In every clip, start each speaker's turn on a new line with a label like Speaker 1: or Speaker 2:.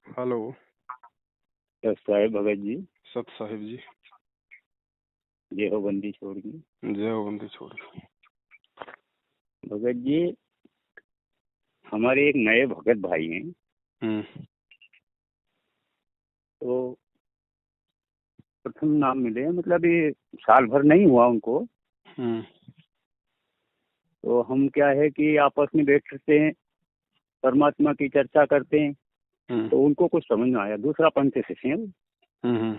Speaker 1: Hello.
Speaker 2: Yes साहेब भगत जी।
Speaker 1: सत साहिब जी।
Speaker 2: जय हो बंदी छोड़ की।
Speaker 1: जय हो बंदी छोड़।
Speaker 2: भगत जी, हमारे एक नए भगत भाई हैं।
Speaker 1: हम्म।
Speaker 2: तो प्रथम नाम मिले हैं, मतलब ये साल भर नहीं हुआ उनको।
Speaker 1: हम्म।
Speaker 2: तो हम क्या है कि आपस में बैठते हैं, परमात्मा की चर्चा करते हैं।
Speaker 1: हम्म।
Speaker 2: तो उनको कुछ समझ में आया, दूसरा पंथ से हैं वो।
Speaker 1: हम्म।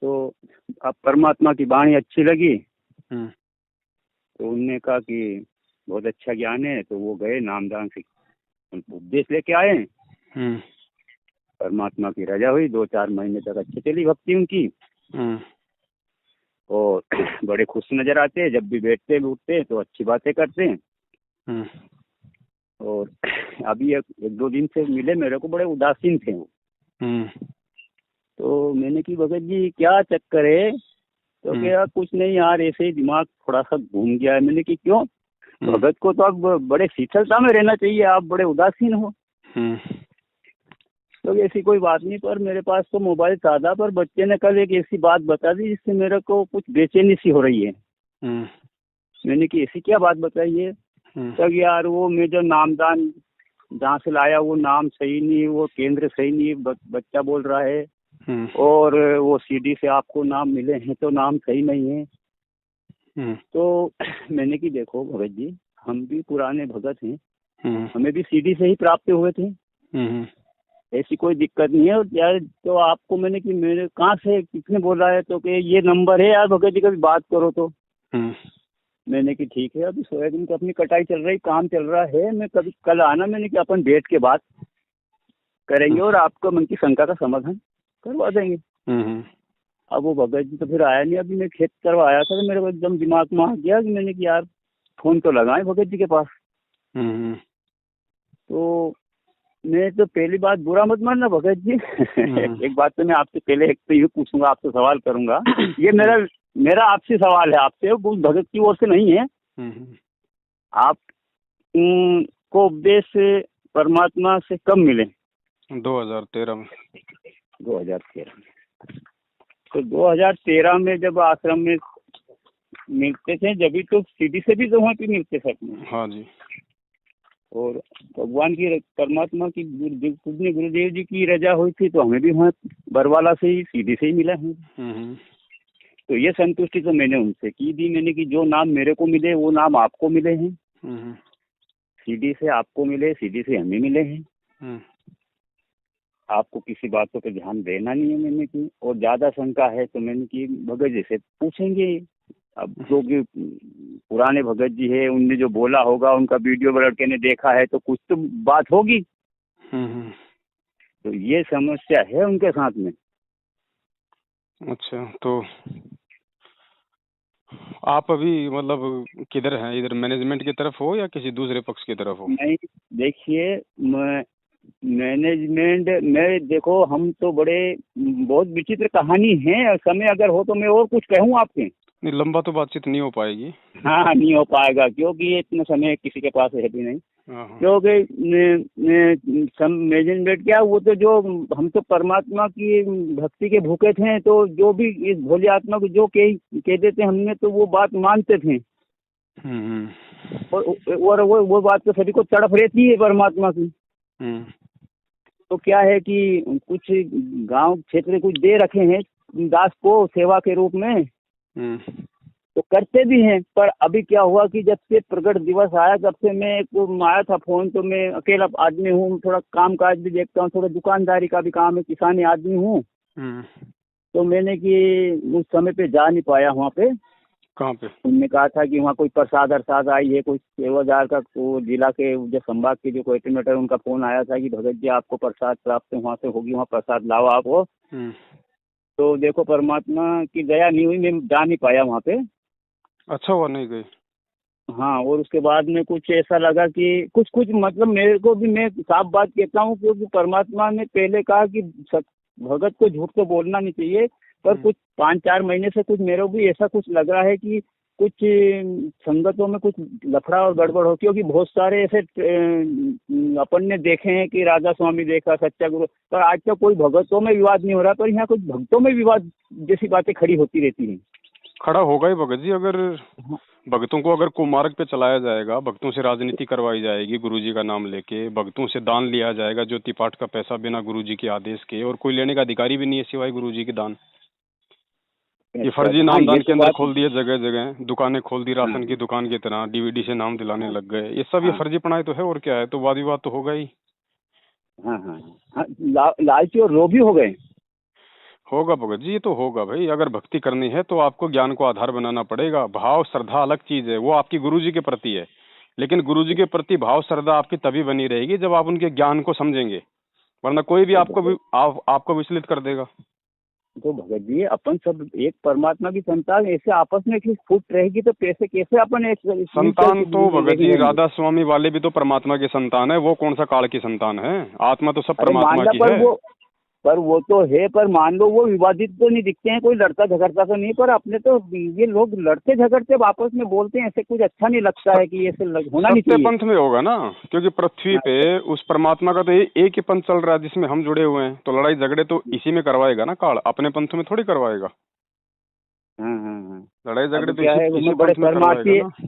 Speaker 2: तो अब परमात्मा की वाणी अच्छी लगी।
Speaker 1: हम्म।
Speaker 2: तो उनने कहा कि बहुत अच्छा ज्ञान है, तो वो गए नामदान से उनको उपदेश लेके आए।
Speaker 1: हम्म।
Speaker 2: परमात्मा की रजा हुई, 2-4 महीने तक अच्छी चली भक्ति उनकी।
Speaker 1: हम्म।
Speaker 2: और बड़े खुश नजर आते हैं, जब भी बैठते उठते तो अच्छी बातें करते हैं।
Speaker 1: हम्म।
Speaker 2: और अभी एक दो दिन से मिले मेरे को, बड़े उदासीन थे वो।
Speaker 1: हम्म।
Speaker 2: तो मैंने की भगत जी क्या चक्कर है? तो
Speaker 1: हम्म।
Speaker 2: क्या कुछ नहीं यार, ऐसे ही दिमाग थोड़ा सा घूम गया है। मैंने की क्यों?
Speaker 1: हम्म।
Speaker 2: भगत को तो अब बड़े शीतलता में रहना चाहिए, आप बड़े उदासीन हो।
Speaker 1: हम्म।
Speaker 2: तो ऐसी कोई बात नहीं, पर मेरे पास तो मोबाइल था, पर बच्चे ने कल एक ऐसी बात बता दी जिससे मेरे को कुछ बेचैनी सी हो रही है।
Speaker 1: हम्म।
Speaker 2: मैंने की ऐसी क्या बात बताई है? तब यार वो मैं जो नामदान जहाँ से लाया वो नाम सही नहीं, वो केंद्र सही नहीं, बच्चा बोल रहा है।
Speaker 1: हम्म।
Speaker 2: और वो सीडी से आपको नाम मिले हैं तो नाम सही नहीं है।
Speaker 1: हम्म।
Speaker 2: तो मैंने की देखो भगत जी, हम भी पुराने भगत हैं,
Speaker 1: हम्म।
Speaker 2: हमें भी सीडी से ही प्राप्त हुए थे।
Speaker 1: हम्म।
Speaker 2: ऐसी कोई दिक्कत नहीं है। और यार तो आपको मैंने कि मेरे कहाँ से किसने बोला है? तो कि ये नंबर है यार भगत जी, कभी बात करो तो।
Speaker 1: हम्म।
Speaker 2: मैंने की ठीक है, अभी सोयाबीन की अपनी कटाई चल रही, काम चल रहा है, मैं कभी कल आना, मैंने कि अपन बैठ के बात करेंगे और आपको मन की शंका का समाधान करवा देंगे।
Speaker 1: हम्म।
Speaker 2: अब वो भगत जी तो फिर आया नहीं। अभी मैं खेत करवाया था तो मेरे को एकदम दिमाग में आ गया कि मैंने कि यार फोन तो लगाए भगत जी के पास।
Speaker 1: हम्म।
Speaker 2: तो मैं तो पहली बात बुरा मत मानना भगत जी। एक बात तो मैं आपसे पहले एक तो ये पूछूंगा, आपसे सवाल करूंगा। ये मेरा मेरा आपसे सवाल है, आपसे वो भगत की ओर से नहीं है। आप को उपदेश परमात्मा से कब मिले?
Speaker 1: 2013 में।
Speaker 2: 2013 में। तो 2013 में जब आश्रम में मिलते थे, जब भी तो सीधी से भी तो वहाँ पे मिलते थे अपने।
Speaker 1: हाँ जी।
Speaker 2: और भगवान की परमात्मा की गुरुदेव जी की रजा हुई थी तो हमें भी वहाँ बरवाला से ही सीधी से ही मिला है। तो ये संतुष्टि तो मैंने उनसे की दी, मैंने कि जो नाम मेरे को मिले वो नाम आपको मिले हैं। सीधी से आपको मिले, सीधी से हमें मिले हैं। आपको किसी बातों पे ध्यान देना नहीं है मैंने की। और ज्यादा शंका है तो मैंने की भगत जी से पूछेंगे। अब क्योंकि पुराने भगत जी है, उनने जो बोला होगा, उनका वीडियो लड़के ने देखा है तो कुछ तो बात होगी। तो ये समस्या है उनके साथ में।
Speaker 1: अच्छा, तो आप अभी मतलब किधर हैं? इधर मैनेजमेंट की तरफ हो या किसी दूसरे पक्ष की तरफ हो?
Speaker 2: नहीं देखिए, मैं मैनेजमेंट में देखो, हम तो बड़े बहुत विचित्र कहानी है। समय अगर हो तो मैं और कुछ कहूँ आपके।
Speaker 1: नहीं, लंबा तो बातचीत नहीं हो पाएगी।
Speaker 2: हाँ नहीं हो पाएगा, क्योंकि ये इतना समय किसी के पास है भी नहीं।
Speaker 1: हाँ।
Speaker 2: क्योंकि मैनेजमेंट क्या, वो तो जो हम तो परमात्मा की भक्ति के भूखे थे, तो जो भी इस भोले आत्मा को जो कह देते हमने तो वो बात मानते थे। और वो बात तो सभी को तड़प रहती है परमात्मा की। तो क्या है कि कुछ गांव क्षेत्र कुछ दे रखे हैं दास को सेवा के रूप में, तो करते भी हैं। पर अभी क्या हुआ कि जब से प्रगट दिवस आया तब से मैं को आया था फोन, तो मैं अकेला आदमी हूँ, थोड़ा काम काज भी देखता हूँ, थोड़ा दुकानदारी का भी काम है, किसानी आदमी हूँ। तो मैंने कि उस समय पे जा नहीं पाया वहाँ पे।
Speaker 1: कहाँ पे?
Speaker 2: उनने कहा था कि वहाँ कोई प्रसाद अरसाद आई है, कोई सेवादार का, वो जिला के जो संभाग के जो कोऑर्डिनेटर, उनका फोन आया था कि भगत जी आपको प्रसाद प्राप्त वहाँ से होगी, वहाँ प्रसाद लाओ आप वो। तो देखो परमात्मा की दया नहीं हुई, मैं जा नहीं पाया वहाँ पे।
Speaker 1: अच्छा हुआ नहीं गई।
Speaker 2: हाँ, और उसके बाद में कुछ ऐसा लगा कि कुछ मतलब मेरे को भी, मैं साफ बात कहता हूँ, क्योंकि परमात्मा ने पहले कहा कि भगत को झूठ तो बोलना नहीं चाहिए, पर कुछ 5-4 महीने से कुछ मेरे को भी ऐसा कुछ लग रहा है कि कुछ संगतों में कुछ लफड़ा और गड़बड़ होती है, क्योंकि बहुत सारे ऐसे अपन ने देखे हैं कि राधा स्वामी देखा, सच्चा गुरु, पर आज तक कोई भगतों में विवाद नहीं हो रहा, पर यहाँ कुछ भक्तों में विवाद जैसी बातें खड़ी होती रहती हैं।
Speaker 1: खड़ा होगा ही भगत जी। अगर भक्तों को अगर कुमार्ग पे चलाया जाएगा, भक्तों से राजनीति करवाई जाएगी गुरुजी का नाम लेके, भक्तों से दान लिया जाएगा ज्योति पाठ का पैसा बिना गुरुजी के आदेश के, और कोई लेने का अधिकारी भी नहीं है सिवाय गुरुजी के दान। ये फर्जी नामदान केंद्र खोल दिए जगह जगह, दुकानें खोल दी राशन की दुकान की तरह, डीवीडी से नाम दिलाने लग गए। ये सब ये फर्जी पढ़ाई तो है, और क्या है, तो वाद विवाद तो होगा ही।
Speaker 2: हाँ हाँ हाँ, लालची और लोभी हो गए।
Speaker 1: होगा भगत जी, ये तो होगा भाई। अगर भक्ति करनी है तो आपको ज्ञान को आधार बनाना पड़ेगा। भाव श्रद्धा अलग चीज है, वो आपकी गुरुजी के प्रति है, लेकिन गुरुजी के प्रति भाव श्रद्धा आपकी तभी बनी रहेगी जब आप उनके ज्ञान को समझेंगे, वरना कोई भी आपको विचलित कर देगा।
Speaker 2: तो भगत जी अपन सब एक परमात्मा की संतान, ऐसे आपस में फूट रहेगी तो कैसे अपन एक
Speaker 1: संतान? तो भगत जी राधा स्वामी वाले भी तो परमात्मा के संतान है, वो कौन सा काल की संतान है? आत्मा तो सब परमात्मा की है।
Speaker 2: पर वो तो है, पर मान लो वो विवादित तो नहीं दिखते हैं, कोई लड़ता झगड़ता तो नहीं, पर अपने तो ये लोग लड़ते झगड़ते आपस में बोलते हैं, ऐसे कुछ अच्छा नहीं लगता है कि ऐसे होना नहीं चाहिए।
Speaker 1: पंथ में होगा ना, क्योंकि पृथ्वी पे उस परमात्मा का तो एक ही पंथ चल रहा है जिसमें हम जुड़े हुए हैं, तो लड़ाई झगड़े तो इसी में करवाएगा ना काल, अपने पंथ में थोड़ी करवाएगा। लड़ाई झगड़े तो इसी पंथ में करवाएगा ना।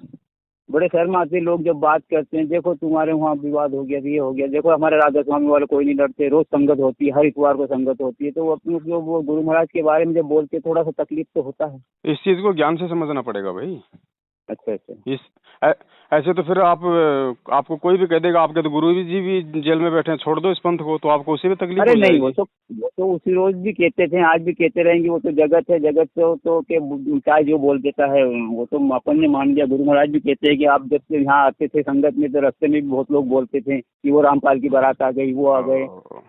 Speaker 2: बड़े शर्म आते लोग जब बात करते हैं, देखो तुम्हारे वहाँ विवाद हो गया, ये हो गया, देखो हमारे राधा स्वामी वाले कोई नहीं लड़ते, रोज संगत होती है, हर इतवार को संगत होती है, तो वो अपने वो गुरु महाराज के बारे में जब बोलते थोड़ा सा तकलीफ तो होता है।
Speaker 1: इस चीज को ज्ञान से समझना पड़ेगा भाई।
Speaker 2: अच्छा अच्छा।
Speaker 1: ऐसे तो फिर आपको कोई भी कह देगा आपके तो गुरु जी भी जेल में बैठे हैं, छोड़ दो इस पंथ को, तो आपको उसी में तकलीफ
Speaker 2: अरे नहीं, वो तो उसी रोज भी कहते थे, आज भी कहते रहेंगे, वो तो जगत है, जगत तो के क्या जो बोल देता है वो तो अपन ने मान लिया। गुरु महाराज भी कहते हैं कि आप जब से यहाँ आते थे संगत में तो रास्ते में भी बहुत लोग बोलते थे कि वो रामपाल की बारात आ गई, वो आ गए।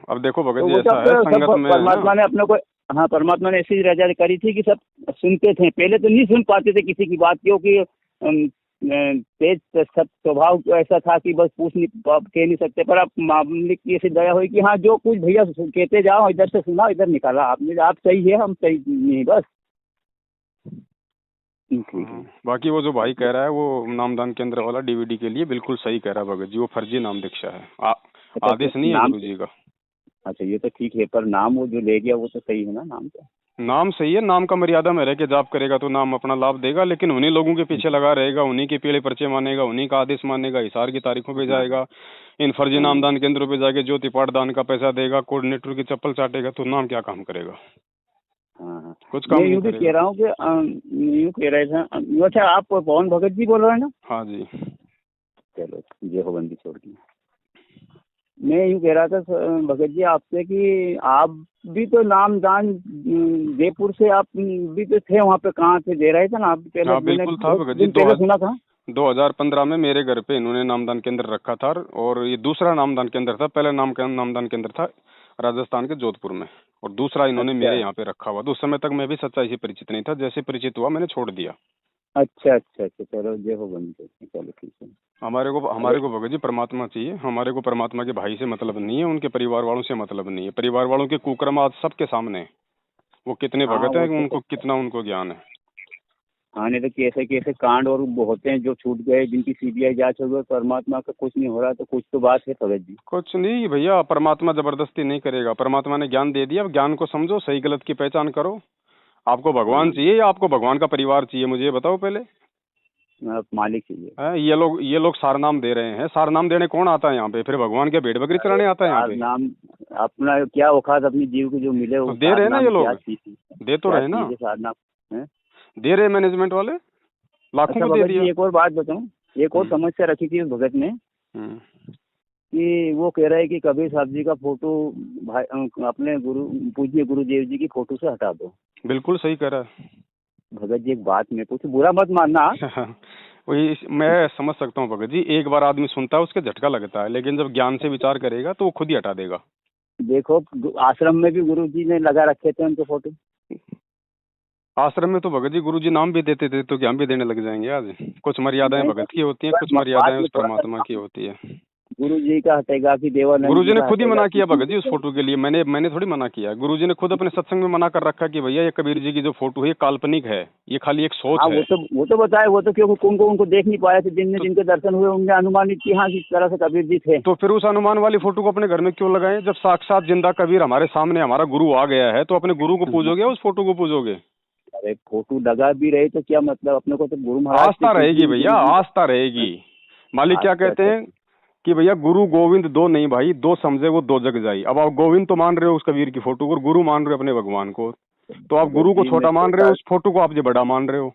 Speaker 1: अब देखो भगत जी ऐसा है, संगत में
Speaker 2: परमात्मा ने अपने को, हाँ परमात्मा ने ऐसी रजा करी थी कि सब सुनते थे, पहले तो नहीं सुन पाते थे किसी की बात, क्योंकि तेज स्वभाव ऐसा था कि बस कह नहीं सकते, पर आप मामले की ऐसी दया हुई कि हाँ जो कुछ भैया कहते जाओ, इधर से सुना इधर निकाला आपने, आप सही है हम सही नहीं, बस।
Speaker 1: बाकी वो जो भाई कह रहा है वो नामदान केंद्र वाला डीवीडी के लिए बिल्कुल सही कह रहा है भगत जी, वो फर्जी नाम दीक्षा है, आदेश नहीं है गुरु जी का।
Speaker 2: अच्छा ये तो ठीक है, पर नाम वो जो ले गया वो तो सही है ना? नाम तो
Speaker 1: नाम सही है, नाम का मर्यादा में रह के जाप करेगा तो नाम अपना लाभ देगा, लेकिन उन्हीं लोगों के पीछे लगा रहेगा, उन्हीं के पीले पर्चे मानेगा, उन्हीं का आदेश मानेगा, हिसार की तारीखों पे जाएगा, इन फर्जी नामदान केंद्रों पे जाके ज्योति पाठ दान का पैसा देगा, कोऑर्डिनेटर की चप्पल चाटेगा, तो नाम क्या काम करेगा? कुछ काम नहीं करेगा।
Speaker 2: कह रहा हूँ कि यूँ कह रहे थे। अच्छा आप पवन भगत जी बोल रहे हैं ना?
Speaker 1: हाँ जी।
Speaker 2: चलो ये हो बंदी छोड़ दी। मैं यूँ कह रहा था भगत जी आपसे कि आप भी तो नामदान जयपुर से आप भी तो थे वहाँ पे, कहाँ थे दे रहे थे ना आप?
Speaker 1: पहले बिल्कुल था भगत जी,
Speaker 2: पहले सुना था
Speaker 1: 2015 में मेरे घर पे इन्होंने नामदान केंद्र रखा था, और ये दूसरा नामदान केंद्र था। पहला नामदान केंद्र था राजस्थान के जोधपुर में, और दूसरा इन्होंने मेरे यहाँ पे रखा हुआ। तो उस समय तक मैं भी सच्चाई से परिचित नहीं था, जैसे परिचित हुआ मैंने छोड़ दिया।
Speaker 2: अच्छा अच्छा अच्छा, चलो जय हो बंदी, चलो ठीक है।
Speaker 1: हमारे को भगत जी परमात्मा चाहिए, हमारे को परमात्मा के भाई से मतलब नहीं है, उनके परिवार वालों से मतलब नहीं है। परिवार वालों के कुकर्म आज सबके सामने है, वो कितने भगत हैं, उनको कितना उनको ज्ञान है।
Speaker 2: हाँ नहीं तो कैसे कैसे कांड और होते हैं जो छूट गए, जिनकी सीबीआई जांच हो गई, परमात्मा का कुछ नहीं हो रहा, तो कुछ तो बात है भगत जी।
Speaker 1: कुछ नहीं भैया, परमात्मा जबरदस्ती नहीं करेगा, परमात्मा ने ज्ञान दे दिया, अब ज्ञान को समझो, सही गलत की पहचान करो। आपको भगवान चाहिए या आपको भगवान का परिवार चाहिए, मुझे ये बताओ पहले।
Speaker 2: मालिक चाहिए।
Speaker 1: ये लोग सारनाम दे रहे हैं, सारनाम देने कौन आता है यहाँ पे? फिर भगवान के भेड़ बकरी चराने आता है यहाँ पे?
Speaker 2: नाम अपना क्या औकात अपनी जीव को जो मिले
Speaker 1: तो दे रहे ना ये लोग, दे तो रहे ना, दे रहे मैनेजमेंट वाले लाखों में दे दिया।
Speaker 2: एक और बात बताऊं, एक और समस्या रखी थी उस भगत ने कि वो कह रहे हैं कि कबीर साहब जी का फोटो भाई अपने पूज्य गुरुदेव जी की फोटो से हटा दो।
Speaker 1: बिल्कुल सही कह रहा है
Speaker 2: भगत जी। एक बात में कुछ बुरा मत मानना।
Speaker 1: वही मैं समझ सकता हूँ भगत जी, एक बार आदमी सुनता है उसके झटका लगता है, लेकिन जब ज्ञान से विचार करेगा तो वो खुद ही हटा देगा।
Speaker 2: देखो आश्रम में भी गुरु जी ने लगा रखे थे उनके फोटो।
Speaker 1: आश्रम में तो भगत जी गुरु जी नाम भी देते थे, तो ज्ञान भी देने लग जाएंगे। आज कुछ मर्यादाएं भगत की होती हैं, कुछ मर्यादाएं उस परमात्मा की होती है।
Speaker 2: गुरु जी का हटेगा कि देवानंद
Speaker 1: गुरुजी ने
Speaker 2: का
Speaker 1: खुद ही
Speaker 2: हटेगा?
Speaker 1: मना किया भगत जी उस फोटो के लिए, मैंने थोड़ी मना किया। गुरुजी ने खुद अपने सत्संग में मना कर रखा कि भैया ये कबीर जी की जो फोटो है ये काल्पनिक है, ये खाली एक सोच
Speaker 2: हाँ,
Speaker 1: है।
Speaker 2: वो तो बताए, वो तो क्योंकि उनको देख नहीं पाए थे, जिनके दर्शन हुए उनने अनुमानित किया हाँ, किस तरह से कबीर जी थे।
Speaker 1: तो फिर उस अनुमान वाली फोटो को अपने घर में क्यों लगाएं? जब साक्षात जिंदा कबीर हमारे सामने हमारा गुरु आ गया है तो अपने गुरु को पूजोगे या उस फोटो को पूजोगे?
Speaker 2: अरे फोटो लगा भी रहे तो क्या मतलब, अपने को तो गुरु महाराज
Speaker 1: आस्था रहेगी भैया, आस्था रहेगी। मालिक क्या कहते हैं कि भैया गुरु गोविंद दो नहीं भाई, दो समझे वो दो जग जाई। अब आप गोविंद तो मान रहे हो उस कबीर की फोटो को और गुरु मान रहे हो अपने भगवान को, तो आप गुरु को छोटा मान रहे हो, उस फोटो को आप जो बड़ा मान रहे हो।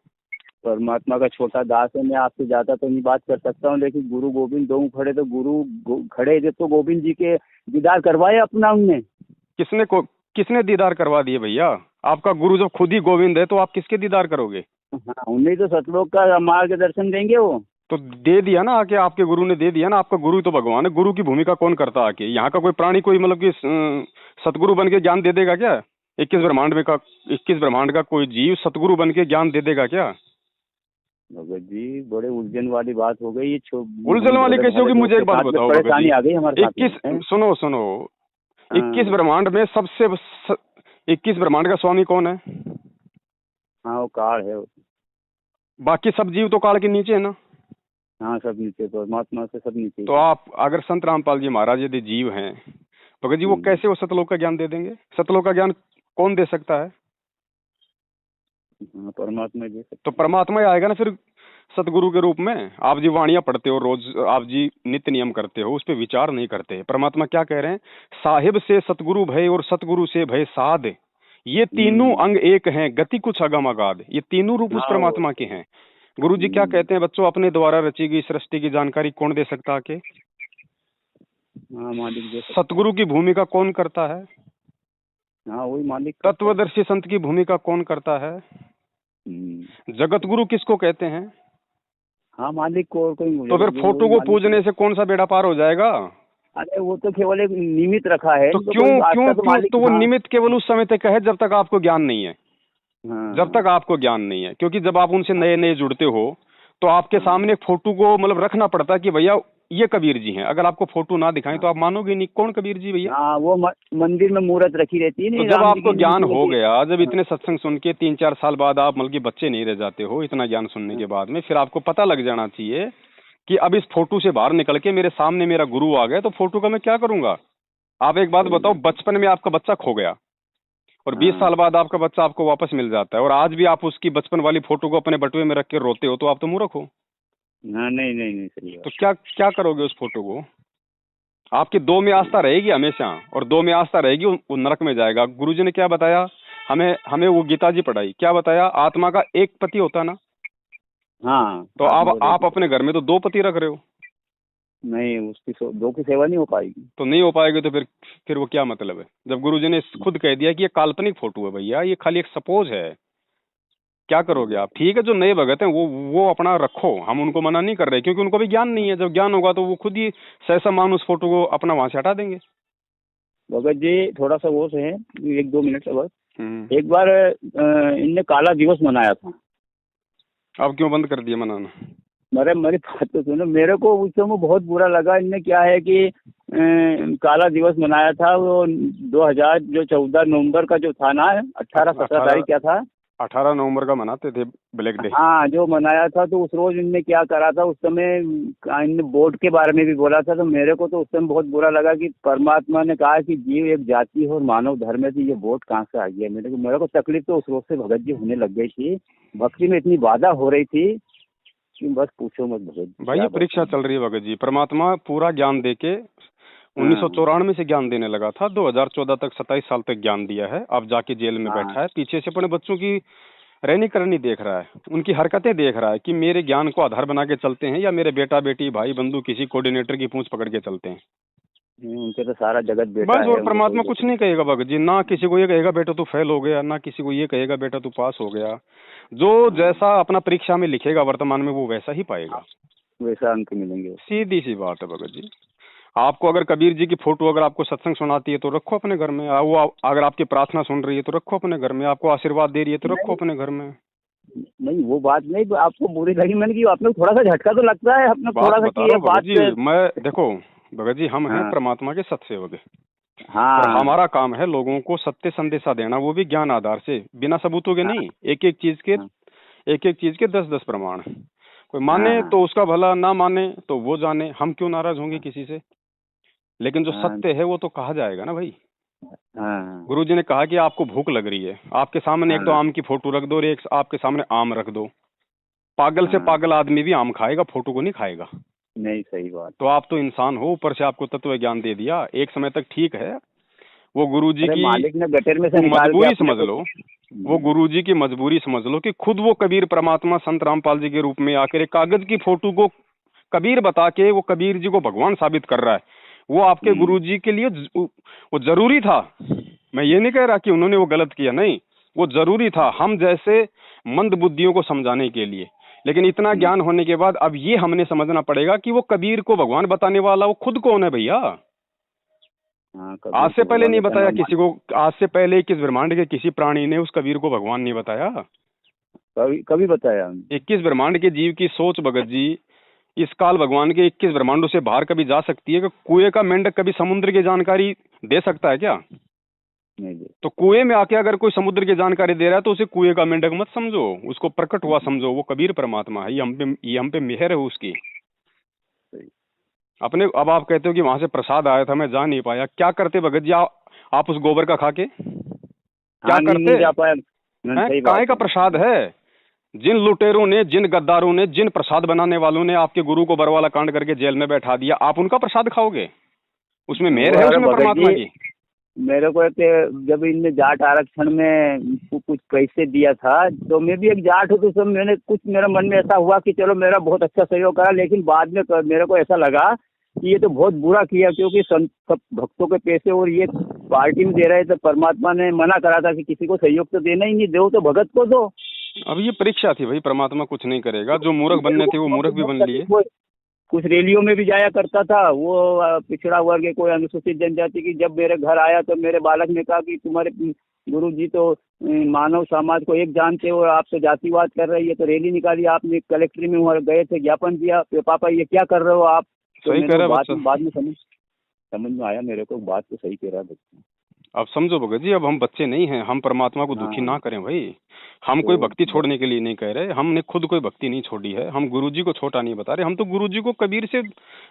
Speaker 2: परमात्मा का छोटा दास है, मैं आपसे ज्यादा तो नहीं बात कर सकता हूँ, लेकिन गुरु गोविंद दो खड़े तो खड़े थे तो गोविंद जी के दीदार करवाए अपना उनने।
Speaker 1: किसने दीदार करवा दिए भैया? आपका गुरु जब खुद ही गोविंद है तो आप किसके दीदार करोगे?
Speaker 2: हाँ, उन्हें तो सतलोक का मार्गदर्शन देंगे वो।
Speaker 1: तो दे दिया ना आके, आपके गुरु ने दे दिया ना। आपका गुरु तो भगवान है। गुरु की भूमिका कौन करता आके? यहाँ का कोई प्राणी कोई मतलब कि सतगुरु बन के ज्ञान दे देगा क्या? 21 ब्रह्मांड का कोई जीव सतगुरु बन के ज्ञान दे देगा क्या?
Speaker 2: भगत जी बड़े उलझन वाली बात हो गई।
Speaker 1: उलझन वाली कैसे होगी? मुझे एक बात बताओ।
Speaker 2: परेशानी आ गई हमारे
Speaker 1: 21 ब्रह्मांड में सबसे 21 ब्रह्मांड का स्वामी कौन है?
Speaker 2: हाँ, वो काल है।
Speaker 1: बाकी सब जीव तो काल के नीचे है ना?
Speaker 2: हाँ, सब नीचे, परमात्मा से सब नीचे।
Speaker 1: तो आप अगर संत रामपाल जी महाराज यदि जीव हैं भगत जी, वो कैसे वो सतलोक का ज्ञान दे देंगे? सतलोक का ज्ञान कौन दे सकता है?
Speaker 2: परमात्मा जी।
Speaker 1: तो परमात्मा ही आएगा ना फिर सतगुरु के रूप में। आप जी वाणियां पढ़ते हो रोज, आप जी नित्य नियम करते हो, उस पर विचार नहीं करते। परमात्मा क्या कह रहे हैं? साहिब से सतगुरु भय और सतगुरु से भय साध, ये तीनों अंग एक हैं, गति कुछ अगम अगाध। ये तीनों रूप उस परमात्मा के हैं। गुरु जी क्या कहते हैं? बच्चों, अपने द्वारा रची गई सृष्टि की जानकारी कौन दे सकता है?
Speaker 2: मालिक।
Speaker 1: सतगुरु की भूमिका कौन करता है?
Speaker 2: हाँ, वही मालिक।
Speaker 1: तत्वदर्शी संत की भूमिका कौन करता है? जगत गुरु किसको कहते हैं?
Speaker 2: हाँ, मालिक को। और कोई
Speaker 1: तो फिर फोटो को पूजने से कौन सा बेड़ा पार हो जाएगा?
Speaker 2: अरे वो तो केवल एक निमित्त रखा है।
Speaker 1: तो क्यों तो वो निमित्त केवल उस समय तक है जब तक आपको ज्ञान नहीं है। जब तक आपको ज्ञान नहीं है, क्योंकि जब आप उनसे नए नए जुड़ते हो तो आपके सामने एक फोटो को मतलब रखना पड़ता है कि भैया ये कबीर जी हैं। अगर आपको फोटो ना दिखाएं तो आप मानोगे नहीं कौन कबीर जी भैया।
Speaker 2: हाँ, वो मंदिर में मूर्त रखी रहती है।
Speaker 1: तो जब आपको ज्ञान हो गया, जब इतने सत्संग सुन के 3-4 साल बाद आप मतलब बच्चे नहीं रह जाते हो, इतना ज्ञान सुनने के बाद में फिर आपको पता लग जाना चाहिए कि अब इस फोटो से बाहर निकल के मेरे सामने मेरा गुरु आ गया, तो फोटो का मैं क्या करूंगा? आप एक बात बताओ, बचपन में आपका बच्चा खो गया और 20 साल बाद आपका बच्चा आपको वापस मिल जाता है और आज भी आप उसकी बचपन वाली फोटो को अपने बटुए में रख के रोते हो, तो आप तो मूर्ख हो।
Speaker 2: नहीं, सही।
Speaker 1: तो क्या करोगे उस फोटो को? आपकी दो में आस्था रहेगी हमेशा, और दो में आस्था रहेगी वो नरक में जाएगा। गुरुजी ने क्या बताया हमें वो गीता जी पढ़ाई, क्या बताया? आत्मा का एक पति होता ना।
Speaker 2: हाँ,
Speaker 1: तो आप अपने घर में तो 2 पति रख रहे हो।
Speaker 2: नहीं, उसकी 2 की सेवा नहीं हो पाएगी।
Speaker 1: तो नहीं हो पाएगी तो फिर वो क्या मतलब है? जब गुरुजी ने खुद कह दिया कि ये काल्पनिक फोटो है भैया, ये खाली एक सपोज है, क्या करोगे आप? ठीक है, जो नए भगत हैं वो अपना रखो, हम उनको मना नहीं कर रहे, क्योंकि उनको भी ज्ञान नहीं है। जब ज्ञान होगा तो वो खुद ही सहसा मान उस फोटो को अपना वहां से हटा देंगे।
Speaker 2: भगत जी थोड़ा सा वो से 1-2 मिनट से बस। एक बार इनने काला दिवस मनाया था।
Speaker 1: अब क्यों बंद कर दिया मनाना?
Speaker 2: मेरी बात तो सुनो, मेरे को उस समय बहुत बुरा लगा। इनने क्या है कि काला दिवस मनाया था वो 2014 नवंबर का जो था ना, 18-17 तारीख क्या था,
Speaker 1: 18 नवंबर का मनाते थे ब्लैक डे।
Speaker 2: हाँ, जो मनाया था। तो उस रोज इनने क्या करा था, उस समय इनने वोट के बारे में भी बोला था। तो मेरे को तो उस समय बहुत बुरा लगा कि परमात्मा ने कहा कि जीव एक जाति और मानव धर्म है, तो ये वोट कहाँ से आ गया। मेरे को तकलीफ तो उस रोज से भगत जी होने लग गई थी। भक्ति में इतनी बाधा हो रही थी कि बस पूछो मत भगत जी।
Speaker 1: भाई ये परीक्षा चल रही है भगत जी। परमात्मा पूरा ज्ञान देके 1994 से ज्ञान देने लगा था, 2014 तक 27 साल तक ज्ञान दिया है। अब जाके जेल में बैठा है, पीछे से अपने बच्चों की रहनी करनी देख रहा है, उनकी हरकतें देख रहा है कि मेरे ज्ञान को आधार बना के चलते हैं या मेरे बेटा बेटी भाई बंधु किसी कोऑर्डिनेटर की पूंछ पकड़ के चलते हैं।
Speaker 2: उनके तो सारा जगत बेटा
Speaker 1: बस। और परमात्मा कुछ नहीं कहेगा भगत जी, ना किसी को ये कहेगा बेटा तू फेल हो गया, ना किसी को ये कहेगा बेटा तू पास हो गया। जो जैसा अपना परीक्षा में लिखेगा वर्तमान में वो वैसा ही पाएगा,
Speaker 2: वैसा अंक मिलेंगे।
Speaker 1: सीधी सी बात है भगत जी। आपको अगर कबीर जी की फोटो अगर आपको सत्संग सुनाती है तो रखो अपने घर में। वो अगर आपकी प्रार्थना सुन रही है तो रखो अपने घर में। आपको आशीर्वाद दे रही है तो रखो अपने घर में।
Speaker 2: नहीं, वो बात नहीं, आपको बुरी लगी। मैंने कि आपने थोड़ा सा झटका तो लगता है, अपने थोड़ा सा
Speaker 1: बात। मैं देखो भगत जी हम हैं
Speaker 2: हाँ
Speaker 1: परमात्मा के सत्सेवक, और
Speaker 2: हाँ
Speaker 1: हमारा काम है लोगों को सत्य संदेशा देना, वो भी ज्ञान आधार से, बिना सबूतों के
Speaker 2: हाँ
Speaker 1: नहीं। एक एक चीज के
Speaker 2: हाँ
Speaker 1: 10-10 प्रमाण। कोई माने
Speaker 2: हाँ
Speaker 1: तो उसका भला, ना माने तो वो जाने, हम क्यों नाराज होंगे किसी से। लेकिन जो
Speaker 2: हाँ
Speaker 1: सत्य है वो तो कहा जाएगा ना भाई।
Speaker 2: हाँ
Speaker 1: गुरुजी ने कहा कि आपको भूख लग रही है, आपके सामने एक तो
Speaker 2: हाँ
Speaker 1: आम की फोटो रख दो और एक आपके सामने आम रख दो। पागल से
Speaker 2: हाँ,
Speaker 1: पागल आदमी भी आम खाएगा, फोटो को नहीं खाएगा।
Speaker 2: नहीं सही बात।
Speaker 1: तो आप तो इंसान हो, ऊपर से आपको तत्व ज्ञान दे दिया, एक समय तक ठीक है। वो गुरुजी
Speaker 2: अरे
Speaker 1: की
Speaker 2: मालिक ने गटर में से
Speaker 1: वो
Speaker 2: निकाल के
Speaker 1: मजबूरी
Speaker 2: अपने
Speaker 1: समझ
Speaker 2: को।
Speaker 1: लो, वो गुरुजी की मजबूरी समझ लो कि खुद वो कबीर परमात्मा संत रामपाल जी के रूप में आकर एक कागज की फोटो को कबीर बता के वो कबीर जी को भगवान साबित कर रहा है। वो आपके गुरुजी के लिए वो जरूरी था। मैं ये नहीं कह रहा कि उन्होंने वो गलत किया, नहीं, वो जरूरी था हम जैसे मंद बुद्धियों को समझाने के लिए। लेकिन इतना ज्ञान होने के बाद अब ये हमने समझना पड़ेगा कि वो कबीर को भगवान बताने वाला वो खुद कौन है भैया।
Speaker 2: हाँ,
Speaker 1: आज
Speaker 2: कबीर
Speaker 1: से
Speaker 2: को
Speaker 1: पहले
Speaker 2: भगवान
Speaker 1: नहीं
Speaker 2: बताने
Speaker 1: बताया
Speaker 2: वाला
Speaker 1: किसी को, आज से पहले किस ब्रह्मांड के किसी प्राणी ने उस कबीर को भगवान नहीं बताया।
Speaker 2: कभी कभी बताया हमने।
Speaker 1: 21 ब्रह्मांड के जीव की सोच भगत जी, इस काल भगवान के 21 ब्रह्मांडों से बाहर कभी जा सकती है कि कुएं का मेंढक कभी समुद्र की जानकारी दे सकता है क्या?
Speaker 2: नहीं दे।
Speaker 1: तो कुएं में आके अगर कोई समुद्र की जानकारी दे रहा है तो उसे कुएं का मेंढक मत समझो, उसको प्रकट हुआ समझो। वो कबीर परमात्मा है, ये हम पे मेहर है उसकी।
Speaker 2: सही।
Speaker 1: अपने अब आप कहते हो कि वहां से प्रसाद आया था मैं जा नहीं पाया, क्या करते भगत जी आप उस गोबर का खा के क्या
Speaker 2: हाँ, नहीं
Speaker 1: करते
Speaker 2: नहीं जा पाया।
Speaker 1: हैं?
Speaker 2: सही
Speaker 1: काय
Speaker 2: बात
Speaker 1: का
Speaker 2: है।
Speaker 1: प्रसाद है? जिन लुटेरों ने, जिन गद्दारों ने, जिन प्रसाद बनाने वालों ने आपके गुरु को बरवाला कांड करके जेल में बैठा दिया, आप उनका प्रसाद खाओगे? उसमें मेहर
Speaker 2: वो
Speaker 1: है
Speaker 2: अरे
Speaker 1: उसमें
Speaker 2: भगत
Speaker 1: परमात्मा
Speaker 2: जी,
Speaker 1: की।
Speaker 2: मेरे को एक, जब इनने जाट आरक्षण में कुछ पैसे दिया था, तो मैं भी एक जाट हूँ, तो सब मैंने कुछ, मेरे मन में ऐसा हुआ कि चलो मेरा बहुत अच्छा सहयोग करा, लेकिन बाद में मेरे को ऐसा लगा कि ये तो बहुत बुरा किया, क्योंकि संत सब भक्तों के पैसे और ये पार्टी में दे रहे थे। परमात्मा ने मना करा था कि किसी को सहयोग तो देना ही नहीं, दो तो भगत को दो।
Speaker 1: अब ये परीक्षा थी भाई, परमात्मा कुछ नहीं करेगा। जो मूर्ख बनने थे वो मूर्ख भी बन लिए।
Speaker 2: कुछ रैलियों में भी जाया करता था वो, पिछड़ा वर्ग कोई अनुसूचित जनजाति की। जब मेरे घर आया तो मेरे बालक ने कहा कि तुम्हारे गुरु जी तो मानव समाज को एक जानते हो, आप तो जातिवाद कर रहे हैं। तो रैली निकाली आपने, कलेक्ट्री में वहाँ गए थे, ज्ञापन दिया, पापा ये क्या कर रहे हो आप? तो
Speaker 1: सही कह
Speaker 2: मैंने
Speaker 1: रहा है बच्चा।
Speaker 2: बाद में समझ में आया मेरे को, बात तो सही कह रहा है बच्चा।
Speaker 1: अब समझो भगत जी, अब हम बच्चे नहीं हैं, हम परमात्मा को दुखी
Speaker 2: हाँ,
Speaker 1: ना करें भाई। हम कोई भक्ति छोड़ने के लिए नहीं कह रहे, हमने खुद कोई भक्ति नहीं छोड़ी है, हम गुरुजी को छोटा नहीं बता रहे। हम तो गुरुजी को कबीर से जो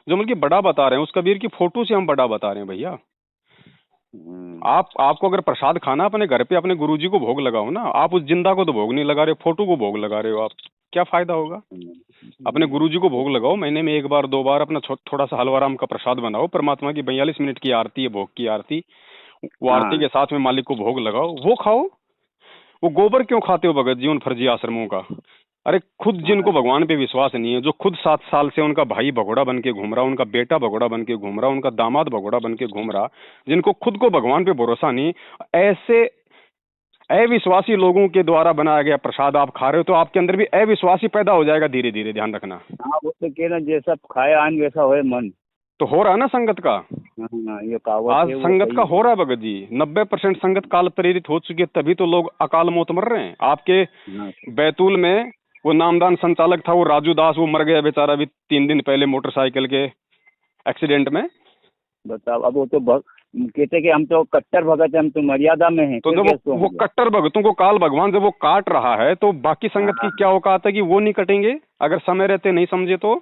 Speaker 1: मतलब कि बड़ा बता रहे हैं, उस कबीर की फोटो से हम बड़ा बता रहे हैं भैया। आपको अगर प्रसाद खाना, अपने घर पे अपने गुरुजी को भोग लगाओ ना। आप उस जिंदा को तो भोग नहीं लगा रहे हो, फोटो को भोग लगा रहे हो। आप क्या फायदा होगा? अपने गुरुजी को भोग लगाओ, महीने में 1 बार 2 बार अपना थोड़ा सा हलवा राम का प्रसाद बनाओ। परमात्मा की 42 मिनट की आरती है, भोग की आरती, वो आरती के साथ में मालिक को भोग लगाओ, वो खाओ। वो गोबर क्यों खाते हो भगत जी उन फर्जी आश्रमों का? अरे खुद जिनको भगवान पे विश्वास नहीं है, जो खुद 7 साल से उनका भाई भगोड़ा बन के घूम रहा, उनका बेटा भगोड़ा बन के घूम रहा, उनका दामाद भगोड़ा बन के घूम रहा, जिनको खुद को भगवान पे भरोसा नहीं, ऐसे अविश्वासी लोगों के द्वारा बनाया गया प्रसाद आप खा रहे हो, तो आपके अंदर भी अविश्वासी पैदा हो जाएगा धीरे धीरे, ध्यान रखना।
Speaker 2: हाँ, वो तो कहना जैसा खाए आन वैसा होए मन।
Speaker 1: तो हो रहा है ना संगत का।
Speaker 2: हाँ, ये कहावत
Speaker 1: आज
Speaker 2: है, वो
Speaker 1: संगत
Speaker 2: सही
Speaker 1: का
Speaker 2: है।
Speaker 1: हो रहा है भगत जी। 90% संगत काल प्रेरित हो चुकी है, तभी तो लोग अकाल मौत मर रहे हैं। आपके
Speaker 2: हाँ,
Speaker 1: बैतूल में वो नामदान संचालक था, वो राजू दास, वो मर गया बेचारा अभी 3 दिन पहले मोटरसाइकिल के एक्सीडेंट में।
Speaker 2: बताओ, अब वो तो कहते कि हम तो कट्टर भगत हैं, हम तो मर्यादा में हैं।
Speaker 1: तो
Speaker 2: फिर
Speaker 1: जब
Speaker 2: कैसे
Speaker 1: वो
Speaker 2: होंगे?
Speaker 1: कट्टर भगतों को काल भगवान जब वो काट रहा है, तो बाकी संगत की क्या औकात है कि वो नहीं कटेंगे अगर समय रहते नहीं समझे तो।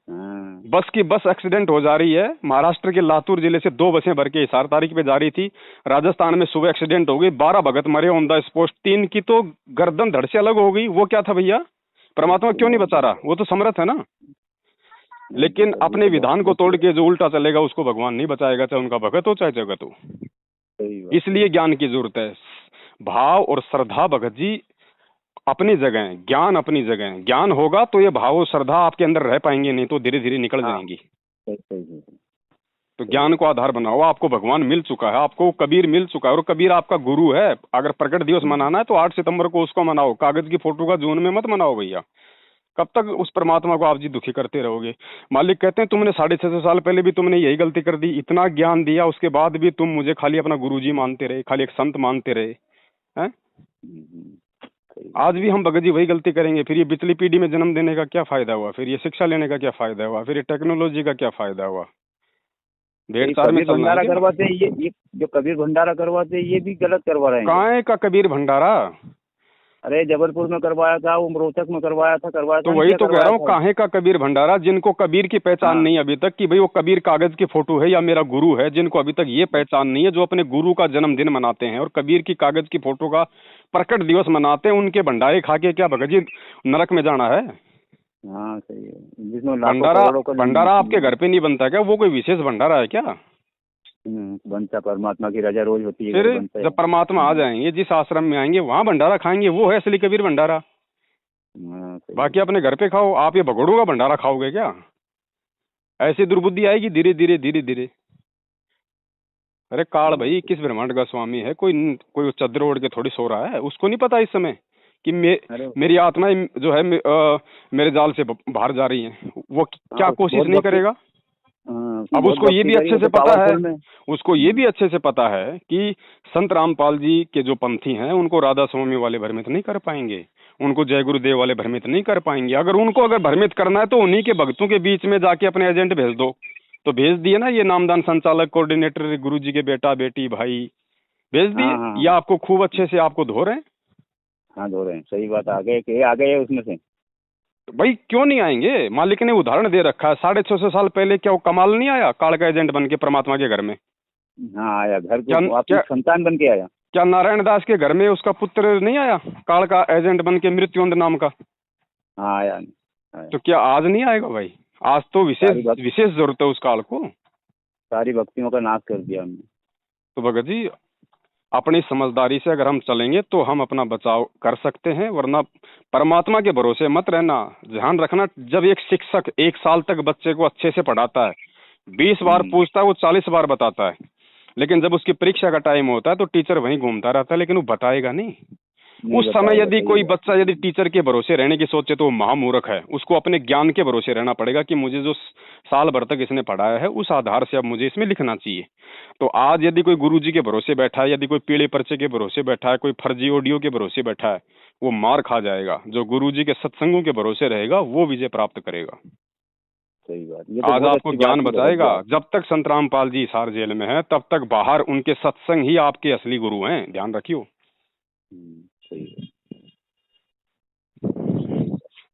Speaker 2: हाँ,
Speaker 1: बस की बस एक्सीडेंट हो जा रही है। महाराष्ट्र के लातूर जिले से 2 बसें भर के हिसार तारीख पे जा रही थी। राजस्थान में सुबह एक्सीडेंट हो गई, 12 भगत मरे ऑन द स्पॉट। 3 की तो गर्दन धड़ से अलग हो गई। वो क्या था भैया? परमात्मा क्यों नहीं बचा रहा? वो तो समर्थ है ना। लेकिन अपने विधान को तोड़ के जो उल्टा चलेगा उसको भगवान नहीं बचाएगा, चाहे उनका भगत हो चाहे जगत हो।
Speaker 2: सही बात।
Speaker 1: इसलिए ज्ञान की जरूरत है। भाव और श्रद्धा भगत जी अपनी जगह है, ज्ञान अपनी जगह है। ज्ञान होगा तो ये भाव और श्रद्धा आपके अंदर रह पाएंगे, नहीं तो धीरे धीरे निकल जाएंगी।
Speaker 2: सही।
Speaker 1: तो ज्ञान को आधार बनाओ। आपको भगवान मिल चुका है, आपको कबीर मिल चुका है, और कबीर आपका गुरु है। अगर प्रकट दिवस मनाना है तो 8 सितंबर को उसको मनाओ। कागज की फोटो का जून में मत मनाओ भैया। कब तक उस परमात्मा को आप जी दुखी करते रहोगे? मालिक कहते हैं तुमने 650 साल पहले भी तुमने यही गलती कर दी। इतना ज्ञान दिया, उसके बाद भी तुम मुझे खाली अपना गुरुजी मानते रहे, खाली एक संत मानते रहे हैं। आज भी हम भगत जी वही गलती करेंगे। फिर ये पिछली पीढ़ी में जन्म देने का क्या फायदा हुआ? फिर ये शिक्षा लेने का क्या फायदा हुआ? फिर ये टेक्नोलॉजी का क्या फायदा हुआ? भेड़ चार में चलना
Speaker 2: भंडारा
Speaker 1: है।
Speaker 2: करवाते हैं ये जो कबीर भंडारा करवाते हैं ये भी गलत करवा रहे हैं।
Speaker 1: कहाँ का कबीर भंडारा?
Speaker 2: अरे जबलपुर में करवाया था, वो रोहतक में करवाया था
Speaker 1: तो वही तो कह रहा हूँ, काहे का कबीर भंडारा? जिनको कबीर की पहचान नहीं अभी तक कि भाई वो कबीर कागज की फोटो है या मेरा गुरु है, जिनको अभी तक ये पहचान नहीं है, जो अपने गुरु का जन्मदिन मनाते हैं और कबीर की कागज की फोटो का प्रकट दिवस मनाते हैं, उनके भंडारे खा के क्या भगत जी नरक में जाना है?
Speaker 2: हाँ सही है। जिसमें
Speaker 1: भंडारा आपके घर पे नहीं बनता क्या? वो कोई विशेष भंडारा है क्या?
Speaker 2: बनता परमात्मा की रजा रोज होती है।
Speaker 1: फिर जब परमात्मा आ जाएंगे, जिस आश्रम में आएंगे वहां भंडारा खाएंगे, वो है असली कबीर भंडारा। बाकी अपने घर पे खाओ। आप ये भगोड़ों का भंडारा खाओगे क्या? ऐसी दुर्बुद्धि आएगी धीरे धीरे धीरे धीरे। अरे काल भाई किस ब्रह्मांड का स्वामी है? कोई चद्दर ओढ़ के थोड़ी सो रहा है। उसको नहीं पता इस समय कि मेरी आत्माएं जो है मेरे जाल से बाहर जा रही हैं। वो क्या कोशिश नहीं करेगा? अब उसको ये भी अच्छे से पता है, उसको ये भी अच्छे से पता है कि संत रामपाल जी के जो पंथी हैं उनको राधा स्वामी वाले भ्रमित नहीं कर पाएंगे, उनको जय गुरुदेव वाले भ्रमित नहीं कर पाएंगे। अगर भ्रमित करना है तो उन्हीं के भक्तों के बीच में जाके अपने एजेंट भेज दो। तो भेज दिए ना, ये नामदान संचालक, कोऑर्डिनेटर, गुरुजी के बेटा बेटी भाई भेज दिए। या आपको खूब अच्छे से आपको धो रहे हैं?
Speaker 2: हाँ धो रहे हैं। सही बात। आ गए उसमें से।
Speaker 1: भाई क्यों नहीं आएंगे? मालिक ने उदाहरण दे रखा है। 650 साल पहले क्या वो कमाल नहीं आया काल का एजेंट बन के परमात्मा के घर में?
Speaker 2: हाँ आया। घर को संतान बन के आया।
Speaker 1: क्या नारायण दास के घर में उसका पुत्र नहीं आया काल का एजेंट बन के, मृत्युंजय नाम का?
Speaker 2: हाँ आया।
Speaker 1: तो क्या आज नहीं आएगा भाई? आज तो विशेष जरूरत है उस काल को।
Speaker 2: सारी भक्तियों का नाश कर दिया हमने।
Speaker 1: तो भगत जी अपनी समझदारी से अगर हम चलेंगे तो हम अपना बचाव कर सकते हैं, वरना परमात्मा के भरोसे मत रहना। ध्यान रखना, जब एक शिक्षक 1 साल तक बच्चे को अच्छे से पढ़ाता है, 20 बार पूछता है, वो 40 बार बताता है, लेकिन जब उसकी परीक्षा का टाइम होता है तो टीचर वहीं घूमता रहता है, लेकिन वो बताएगा नहीं। उस समय यदि कोई बच्चा यदि टीचर के भरोसे रहने की सोचे तो वो महामूर्ख है। उसको अपने ज्ञान के भरोसे रहना पड़ेगा कि मुझे जो साल भर तक इसने पढ़ाया है उस आधार से अब मुझे इसमें लिखना चाहिए। तो आज यदि कोई गुरुजी के भरोसे बैठा है, यदि कोई पीले पर्चे के भरोसे बैठा है, कोई फर्जी ऑडियो के भरोसे बैठा है, वो मार खा जाएगा। जो गुरुजी के सत्संगों के भरोसे रहेगा वो विजय प्राप्त करेगा।
Speaker 2: सही बात।
Speaker 1: आज आपको ज्ञान बताएगा। जब तक संत रामपाल जी हिसार जेल में है तब तक बाहर उनके सत्संग ही आपके असली गुरु हैं, ध्यान रखियो।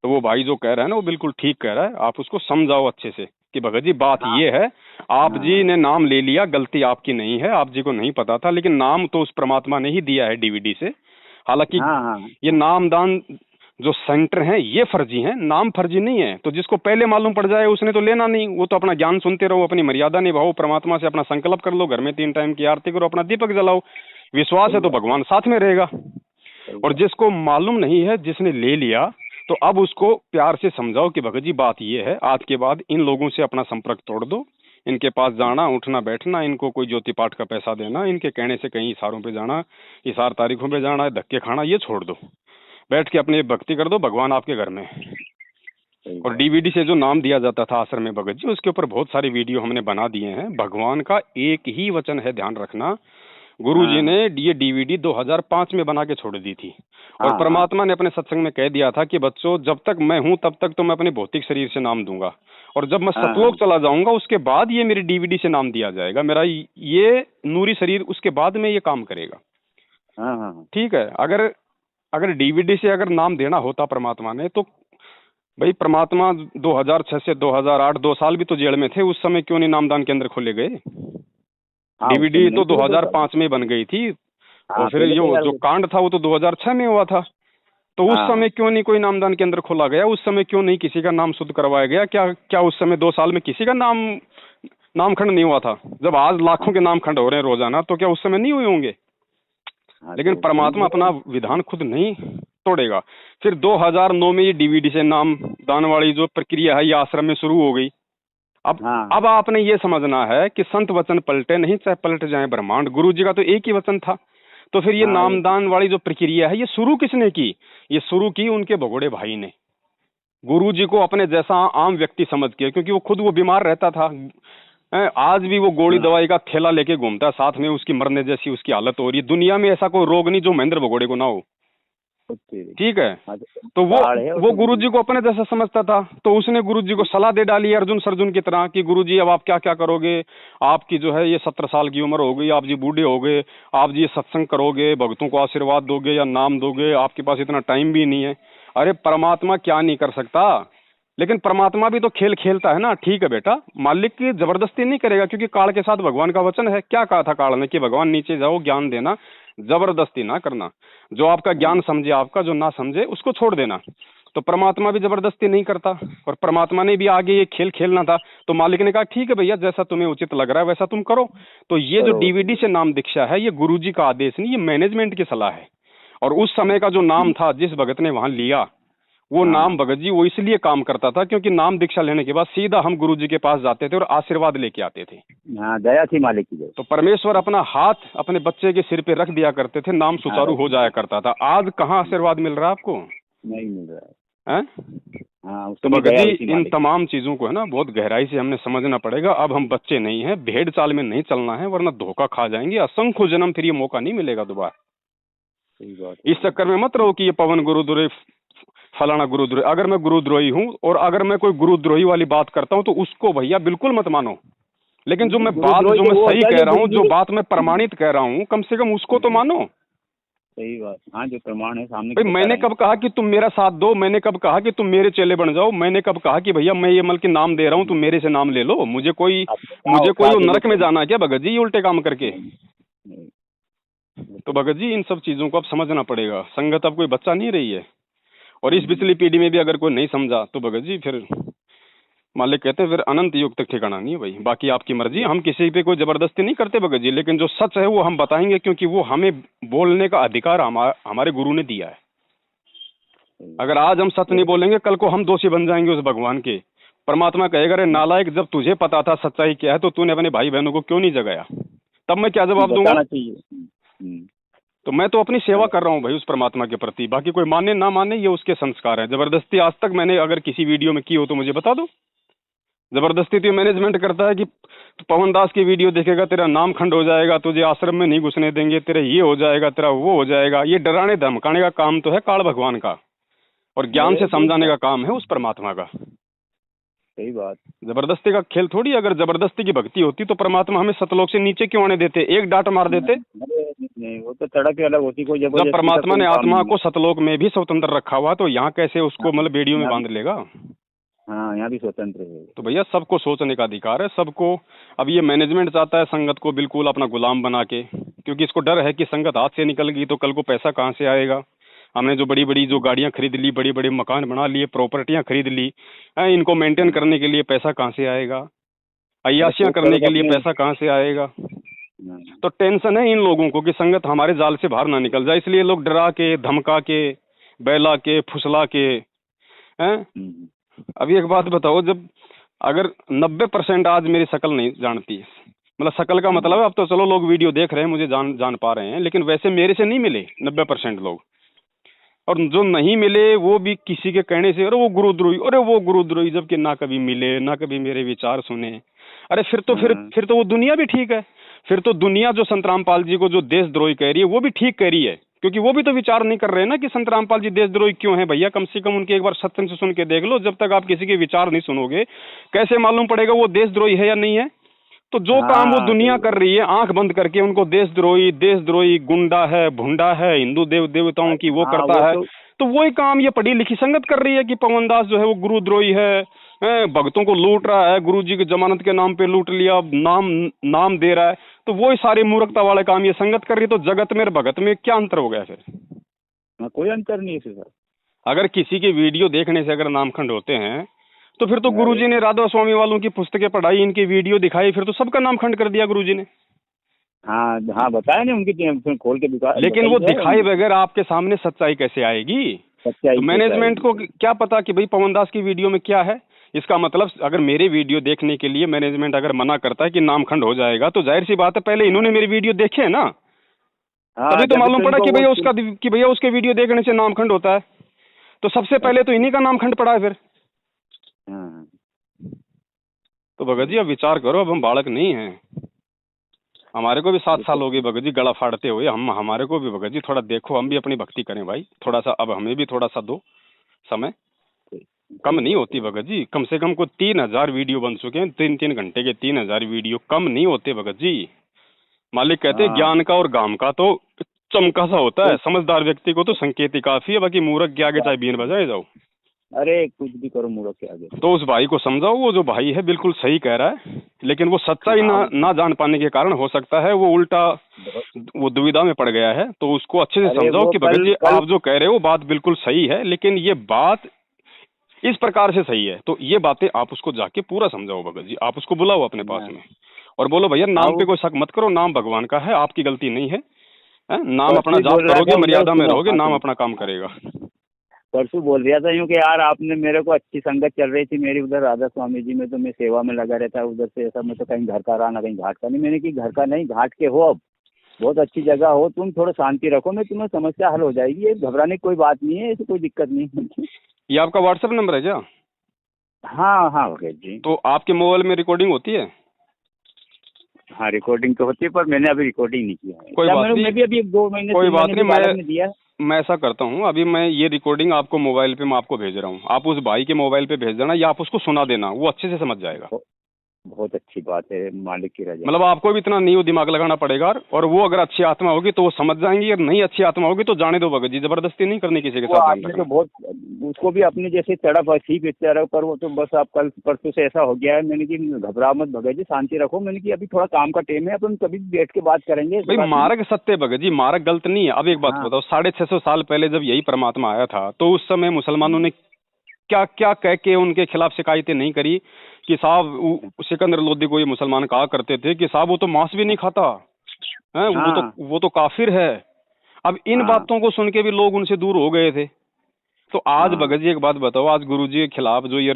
Speaker 1: तो वो भाई जो कह रहा है ना वो बिल्कुल ठीक कह रहा है। आप उसको समझाओ अच्छे से कि भगत जी बात ये है, आप जी ने नाम ले लिया, गलती आपकी नहीं है, आप जी को नहीं पता था, लेकिन नाम तो उस परमात्मा ने ही दिया है डीवीडी से। हालांकि ये नामदान जो सेंटर हैं ये फर्जी हैं, नाम फर्जी नहीं है। तो जिसको पहले मालूम पड़ जाए उसने तो लेना नहीं, वो तो अपना ज्ञान सुनते रहो, अपनी मर्यादा निभाओ, परमात्मा से अपना संकल्प कर लो, घर में 3 टाइम की आरती करो, अपना दीपक जलाओ। विश्वास है तो भगवान साथ में रहेगा। और जिसको मालूम नहीं है, जिसने ले लिया, तो अब उसको प्यार से समझाओ कि भगत जी बात ये है, आज के बाद इन लोगों से अपना संपर्क तोड़ दो। इनके पास जाना, उठना बैठना, इनको कोई ज्योति पाठ का पैसा देना, इनके कहने से कहीं इशारों पे जाना, इशार तारीखों पे जाना, धक्के खाना, ये छोड़ दो। बैठ के अपनी भक्ति कर दो, भगवान आपके घर में। और डीवीडी से जो नाम दिया जाता था आश्रम में भगत जी, उसके ऊपर बहुत सारी वीडियो हमने बना दिए हैं। भगवान का एक ही वचन है, ध्यान रखना। गुरुजी ने ये डीवीडी 2005 में बना के छोड़ दी थी। और परमात्मा ने अपने सत्संग में कह दिया था कि बच्चों जब तक मैं हूं तब तक तो मैं अपने भौतिक शरीर से नाम दूंगा, और जब मैं सतलोक चला जाऊंगा उसके बाद ये मेरी डीवीडी से नाम दिया जाएगा। मेरा ये नूरी शरीर उसके बाद में ये काम करेगा। ठीक है। अगर डीवीडी से अगर नाम देना होता परमात्मा ने, तो भाई परमात्मा 2006 से 2008 2 साल भी तो जेल में थे। उस समय क्यों नहीं नामदान केंद्र खोले गए? डीवीडी तो 2005 में बन गई थी। और फिर ये जो कांड था वो तो 2006 में हुआ था। तो उस समय क्यों नहीं कोई नामदान केंद्र खोला गया? उस समय क्यों नहीं किसी का नाम शुद्ध करवाया गया? क्या उस समय 2 साल में किसी का नामखंड नहीं हुआ था? जब आज लाखों के नामखंड हो रहे हैं रोजाना, तो क्या उस समय नहीं हुए होंगे? लेकिन परमात्मा अपना विधान खुद नहीं तोड़ेगा। फिर 2009 में ये डीवीडी से नाम दान वाली जो प्रक्रिया है ये आश्रम में शुरू हो गई। अब आपने ये समझना है कि संत वचन पलटे नहीं, चाहे पलट जाए ब्रह्मांड। गुरु जी का तो एक ही वचन था। तो फिर ये नामदान वाली जो प्रक्रिया है ये शुरू किसने की? ये शुरू की उनके भगोड़े भाई ने। गुरु जी को अपने जैसा आम व्यक्ति समझ के, क्योंकि वो खुद वो बीमार रहता था। आज भी वो गोली दवाई का थैला लेके घूमता है साथ में, उसकी मरने जैसी उसकी हालत हो रही है। दुनिया में ऐसा कोई रोग नहीं जो महेंद्र भगोड़े को ना हो। ठीक है। तो वो गुरुजी को अपने जैसा समझता था, तो उसने गुरुजी को सलाह दे डाली अर्जुन सर्जुन की तरह कि गुरुजी अब आप क्या क्या करोगे, आपकी जो है ये 17 साल की उम्र हो गई, आप जी बूढ़े हो गए, आप जी सत्संग करोगे, भक्तों को आशीर्वाद दोगे या नाम दोगे, आपके पास इतना टाइम भी नहीं है। अरे परमात्मा क्या नहीं कर सकता, लेकिन परमात्मा भी तो खेल खेलता है ना। ठीक है बेटा, मालिक की जबरदस्ती नहीं करेगा, क्योंकि काल के साथ भगवान का वचन है। क्या कहा था काल ने कि भगवान नीचे जाओ, ज्ञान देना, जबरदस्ती ना करना। जो आपका ज्ञान समझे आपका, जो ना समझे उसको छोड़ देना। तो परमात्मा भी जबरदस्ती नहीं करता, और परमात्मा ने भी आगे ये खेल खेलना था। तो मालिक ने कहा ठीक है भैया, जैसा तुम्हें उचित लग रहा है वैसा तुम करो। तो ये जो डीवीडी से नाम दीक्षा है, ये गुरुजी का आदेश नहीं, ये मैनेजमेंट की सलाह है। और उस समय का जो नाम था जिस भगत ने वहां लिया, वो नाम भगत जी वो इसलिए काम करता था क्योंकि नाम दीक्षा लेने के बाद सीधा हम गुरुजी के पास जाते थे और आशीर्वाद लेके आते थे।
Speaker 2: दया थी मालिक की। तो
Speaker 1: परमेश्वर अपना हाथ अपने बच्चे के सिर पे रख दिया करते थे, नाम सुचारू हो जाया करता था। आज कहाँ आशीर्वाद मिल रहा है आपको?
Speaker 2: नहीं मिल रहा
Speaker 1: है? तो भगत जी इन तमाम चीजों को है ना बहुत गहराई से हमने समझना पड़ेगा। अब हम बच्चे नहीं हैं, भेड़ चाल में नहीं चलना है, वरना धोखा खा जाएंगे। असंख्य जन्म फिर ये मौका नहीं मिलेगा दोबारा। इस चक्कर में मत रहो कि ये पवन गुरुद्रोही, फलाना गुरुद्रोही। अगर मैं गुरुद्रोही हूँ और अगर मैं कोई गुरुद्रोही वाली बात करता हूँ तो उसको भैया बिल्कुल मत मानो। लेकिन जो मैं सही कह रहा हूँ, जो बात मैं प्रमाणित कह रहा हूँ, कम से कम उसको तो मानो।
Speaker 2: सही बात। हाँ, जो प्रमाण है सामने।
Speaker 1: भाई मैंने कब कहा कि तुम मेरा साथ दो? मैंने कब कहा कि तुम मेरे चेले बन जाओ? मैंने कब कहा कि भैया मैं ये मल के नाम दे रहा हूँ, तुम मेरे से नाम ले लो? मुझे कोई नरक में जाना है क्या भगत जी ये उल्टे काम करके? तो भगत जी इन सब चीजों को अब समझना पड़ेगा। संगत अब कोई बच्चा नहीं रही है, और इस पिछली पीढ़ी में भी अगर कोई नहीं समझा तो भगत जी फिर मालिक कहते हैं फिर अनंत युग तक ठिकाना नहीं है भाई। बाकी आपकी मर्जी, हम किसी पे कोई जबरदस्ती नहीं करते भगत जी, लेकिन जो सच है वो हम बताएंगे, क्योंकि वो हमें बोलने का अधिकार हमारे गुरु ने दिया है। अगर आज हम सच नहीं बोलेंगे, कल को हम दोषी बन जाएंगे उस भगवान के। परमात्मा कहेगा अरे नालायक, जब तुझे पता था सच्चाई क्या है तो तूने अपने भाई बहनों को क्यों नहीं जगाया? तब मैं क्या जवाब दूंगा? तो मैं तो अपनी सेवा कर रहा हूँ भाई उस परमात्मा के प्रति। बाकी कोई माने ना माने ये उसके संस्कार है। जबरदस्ती आज तक मैंने अगर किसी वीडियो में की हो तो मुझे बता दो। जबरदस्ती तो मैनेजमेंट करता है कि पवन दास की वीडियो देखेगा तेरा नाम खंड हो जाएगा, तुझे आश्रम में नहीं घुसने देंगे, तेरा ये हो जाएगा, तेरा वो हो जाएगा। ये डराने धमकाने का काम तो है काल भगवान का, और ज्ञान से समझाने का काम है उस परमात्मा का।
Speaker 2: सही बात।
Speaker 1: जबरदस्ती का खेल थोड़ी। अगर जबरदस्ती की भक्ति होती तो परमात्मा हमें सतलोक से नीचे क्यों आने देते? एक डांट मार देते?
Speaker 2: नहीं, वो तो सड़क अलग होती। कोई
Speaker 1: जब परमात्मा ने आत्मा को सतलोक में भी स्वतंत्र रखा हुआ तो यहाँ कैसे उसको मतलब बेड़ियों में बांध लेगा?
Speaker 2: हाँ, यहाँ भी स्वतंत्र है।
Speaker 1: तो भैया सबको सोचने का अधिकार है, सबको। अब ये मैनेजमेंट चाहता है संगत को बिल्कुल अपना गुलाम बना के, क्योंकि इसको डर है कि संगत हाथ से निकल गई तो कल को पैसा कहाँ से आएगा। हमने जो बड़ी बड़ी जो गाड़ियां खरीद ली, बड़ी बड़ी मकान बना लिए, प्रॉपर्टियां खरीद ली, इनको मेंटेन करने के लिए पैसा कहाँ से आएगा? अय्याशियां करने के लिए पैसा कहाँ से आएगा? तो टेंशन है इन लोगों को कि संगत हमारे जाल से बाहर ना निकल जाए, इसलिए लोग डरा के, धमका के, बैला के, फुसला के हैं। अभी एक बात बताओ, जब अगर 90% आज मेरी शक्ल नहीं जानती है, मतलब शक्ल का मतलब अब तो चलो लोग वीडियो देख रहे हैं, मुझे जान पा रहे हैं, लेकिन वैसे मेरे से नहीं मिले 90% लोग। और जो नहीं मिले वो भी किसी के कहने से, अरे वो गुरुद्रोही, अरे वो गुरुद्रोही, जबकि ना कभी मिले, ना कभी मेरे विचार सुने। अरे फिर तो वो दुनिया भी ठीक है। फिर तो दुनिया जो संत रामपाल जी को जो देशद्रोही कह रही है वो भी ठीक कह रही है, क्योंकि वो भी तो विचार नहीं कर रहे हैं ना कि संत रामपाल जी देशद्रोही क्यों है। भैया कम से कम उनके एक बार सत्संग से सुन के देख लो। जब तक आप किसी के विचार नहीं सुनोगे कैसे मालूम पड़ेगा वो देशद्रोही है या नहीं है? तो जो काम वो दुनिया कर रही है आंख बंद करके, उनको देशद्रोही गुंडा है, भुंडा है, हिंदू देव देवताओं की वो करता है, तो वही काम ये पढ़ी लिखी संगत कर रही है कि पवन दास जो है वो गुरुद्रोही है, भक्तों को लूट रहा है, गुरुजी की जमानत के नाम पे लूट लिया, नाम दे रहा है। तो वही सारी मूर्खता वाले काम ये संगत कर रही है। तो जगत में और भगत में क्या अंतर हो गया फिर?
Speaker 2: कोई अंतर नहीं है सर।
Speaker 1: अगर किसी के वीडियो देखने से अगर नामखंड होते हैं तो फिर तो गुरुजी ने राधा स्वामी वालों की पुस्तकें पढ़ाई, इनकी वीडियो दिखाई, फिर तो सबका नामखंड कर दिया गुरुजी ने।
Speaker 2: हाँ बताया नहीं उनकी खोल के दिखा।
Speaker 1: लेकिन वो दिखाई बगैर आपके सामने सच्चाई कैसे आएगी? तो मैनेजमेंट को क्या पता कि भाई पवन दास की वीडियो में क्या है? इसका मतलब अगर मेरे वीडियो देखने के लिए मैनेजमेंट अगर मना करता है कि नामखंड हो जाएगा, तो जाहिर सी बात है पहले इन्होंने मेरी वीडियो देखे है ना, तभी तो मालूम पड़ा कि भैया उसके वीडियो देखने से नामखंड होता है। तो सबसे पहले तो इन्हीं का नामखंड पड़ा है फिर। तो भगत जी अब विचार करो, अब हम बालक नहीं हैं। हमारे को भी 7 साल हो गए भगत जी गला फाड़ते हुए। हम हमारे को भी भगत जी थोड़ा देखो, हम भी अपनी भक्ति करें भाई थोड़ा सा, अब हमें भी थोड़ा सा दो समय। कम नहीं होती भगत जी, कम से कम को 3000 वीडियो बन चुके हैं, 3-3 घंटे के 3000 वीडियो कम नहीं होते भगत जी। मालिक कहते हैं ज्ञान का और गाम का तो चमका सा होता है, समझदार व्यक्ति को तो संकेत ही काफी है, बाकी मूर्ख के आगे चाहे बीन बजाए जाओ।
Speaker 2: अरे कुछ भी करो मूर्ख के आगे।
Speaker 1: तो उस भाई को समझाओ, वो जो भाई है बिल्कुल सही कह रहा है, लेकिन वो सच्चाई ना जान पाने के कारण हो सकता है वो उल्टा वो दुविधा में पड़ गया है। तो उसको अच्छे से समझाओ कि भगत जी आप जो कह रहे हो बात बिल्कुल सही है, लेकिन ये बात इस प्रकार से सही है। तो ये बातें आप उसको जाके पूरा समझाओ भगत जी, आप उसको बुलाओ अपने पास में और बोलो भैया नाम पे कोई शक मत करो, नाम भगवान का है, आपकी गलती नहीं है, नाम अपना जाप करोगे, मर्यादा में रहोगे, नाम अपना काम करेगा।
Speaker 2: परसों बोल रहा था यूँ कि यार आपने मेरे को अच्छी संगत चल रही थी मेरी उधर राधा स्वामी जी में, तो मैं सेवा में लगा रहता उधर से, ऐसा मैं तो कहीं घर का रहा ना कहीं घाट का। नहीं मैंने कि घर का नहीं, घाट के हो, अब बहुत अच्छी जगह हो, तुम थोड़ा शांति रखो, मैं तुम्हें समस्या हल हो जाएगी, ये घबराने की कोई बात नहीं है, ऐसी कोई दिक्कत नहीं।
Speaker 1: ये आपका व्हाट्सएप नंबर है क्या?
Speaker 2: हाँ हाँ भगत जी।
Speaker 1: तो आपके मोबाइल में रिकॉर्डिंग होती है?
Speaker 2: हाँ रिकॉर्डिंग तो होती है, पर मैंने अभी रिकॉर्डिंग नहीं किया है।
Speaker 1: कोई बात नहीं,
Speaker 2: मैं भी अभी 2 महीने
Speaker 1: कोई बात नहीं,
Speaker 2: में दिया।
Speaker 1: मैं ऐसा करता हूँ, अभी मैं ये रिकॉर्डिंग आपको मोबाइल पे मैं आपको भेज रहा हूँ, आप उस भाई के मोबाइल पे भेज देना या आप उसको सुना देना, वो अच्छे से समझ जाएगा।
Speaker 2: बहुत अच्छी बात है, मालिक की रजा।
Speaker 1: मतलब आपको भी इतना नहीं दिमाग लगाना पड़ेगा, और वो अगर अच्छी आत्मा होगी तो वो समझ जाएंगी, और नहीं अच्छी आत्मा होगी तो जाने दो भगत जी, जबरदस्ती नहीं करनी किसी के साथ।
Speaker 2: आपने तो बहुत उसको भी अपनी जैसे तड़प थी बेचारा, पर वो तो बस आप कल परसों से ऐसा हो गया है। मैंने कि घबरा मत भगत जी, शांति रखो। मैंने कि अभी थोड़ा काम का टाइम है, अपन कभी बैठ के बात करेंगे।
Speaker 1: भाई मार्ग सत्य भगत जी, मार्ग गलत नहीं है। अब एक बात बताओ, 650 साल पहले जब यही परमात्मा आया था तो उस समय मुसलमानों ने क्या क्या कह के उनके खिलाफ शिकायतें नहीं करी कि साहब, सिकंदर लोदी को ये मुसलमान कहा करते थे कि साहब वो तो मांस भी नहीं खाता है, वो तो काफिर है। अब इन बातों को सुन के भी लोग उनसे दूर हो गए थे। तो आज भगत जी एक बात बताओ, आज गुरुजी के खिलाफ जो ये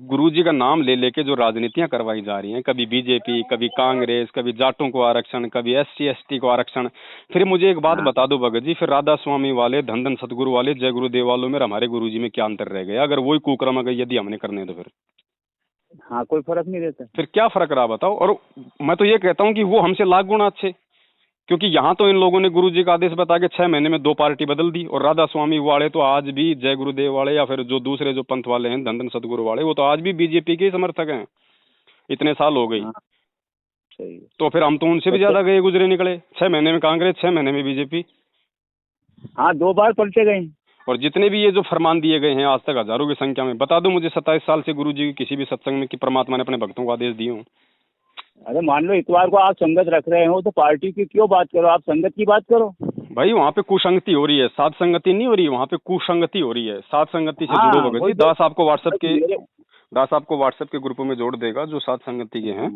Speaker 1: गुरुजी का नाम ले लेके जो राजनीतियां करवाई जा रही हैं, कभी बीजेपी, कभी कांग्रेस, कभी जाटों को आरक्षण, कभी SC ST को आरक्षण। फिर मुझे एक बात बता दो भगत जी, फिर राधा स्वामी वाले, धन धन सतगुरु वाले, जय गुरुदेव वालों में हमारे गुरुजी में क्या अंतर रह गया? अगर वही कुक्रम अगर यदि हमने करने तो फिर
Speaker 2: हाँ कोई फर्क नहीं रहता।
Speaker 1: फिर क्या फर्क रहा बताओ? और मैं तो ये कहता हूँ कि वो हमसे लाख गुना अच्छे, क्योंकि यहाँ तो इन लोगों ने गुरुजी का आदेश बता के 6 महीने में 2 पार्टी बदल दी, और राधा स्वामी वाले तो आज भी, जय गुरुदेव वाले या फिर जो दूसरे जो पंथ वाले हैं, धन धन सतगुरु वाले, वो तो आज भी बीजेपी के समर्थक हैं, इतने साल हो गई।
Speaker 2: सही।
Speaker 1: तो फिर हम तो उनसे भी ज्यादा गए गुजरे निकले, 6 महीने में कांग्रेस, 6 महीने में बीजेपी।
Speaker 2: हाँ 2 बार पलटे गए।
Speaker 1: और जितने भी ये जो फरमान दिए गए हैं आज तक हजारों की संख्या में, बता दो मुझे 27 साल से गुरुजी की किसी भी सत्संग में कि परमात्मा ने अपने भक्तों को आदेश दिए हों?
Speaker 2: अरे मान लो इतवार को आप संगत रख रहे हो तो पार्टी की क्यों बात करो, आप संगत की बात करो।
Speaker 1: भाई वहाँ पे कुसंगति हो रही है, साध संगति नहीं हो रही है, वहाँ पे कुसंगति हो रही है। साध संगति से जुड़ो भगत जी। दास आपको व्हाट्सएप के ग्रुप में जोड़ देगा जो साध संगति के हैं।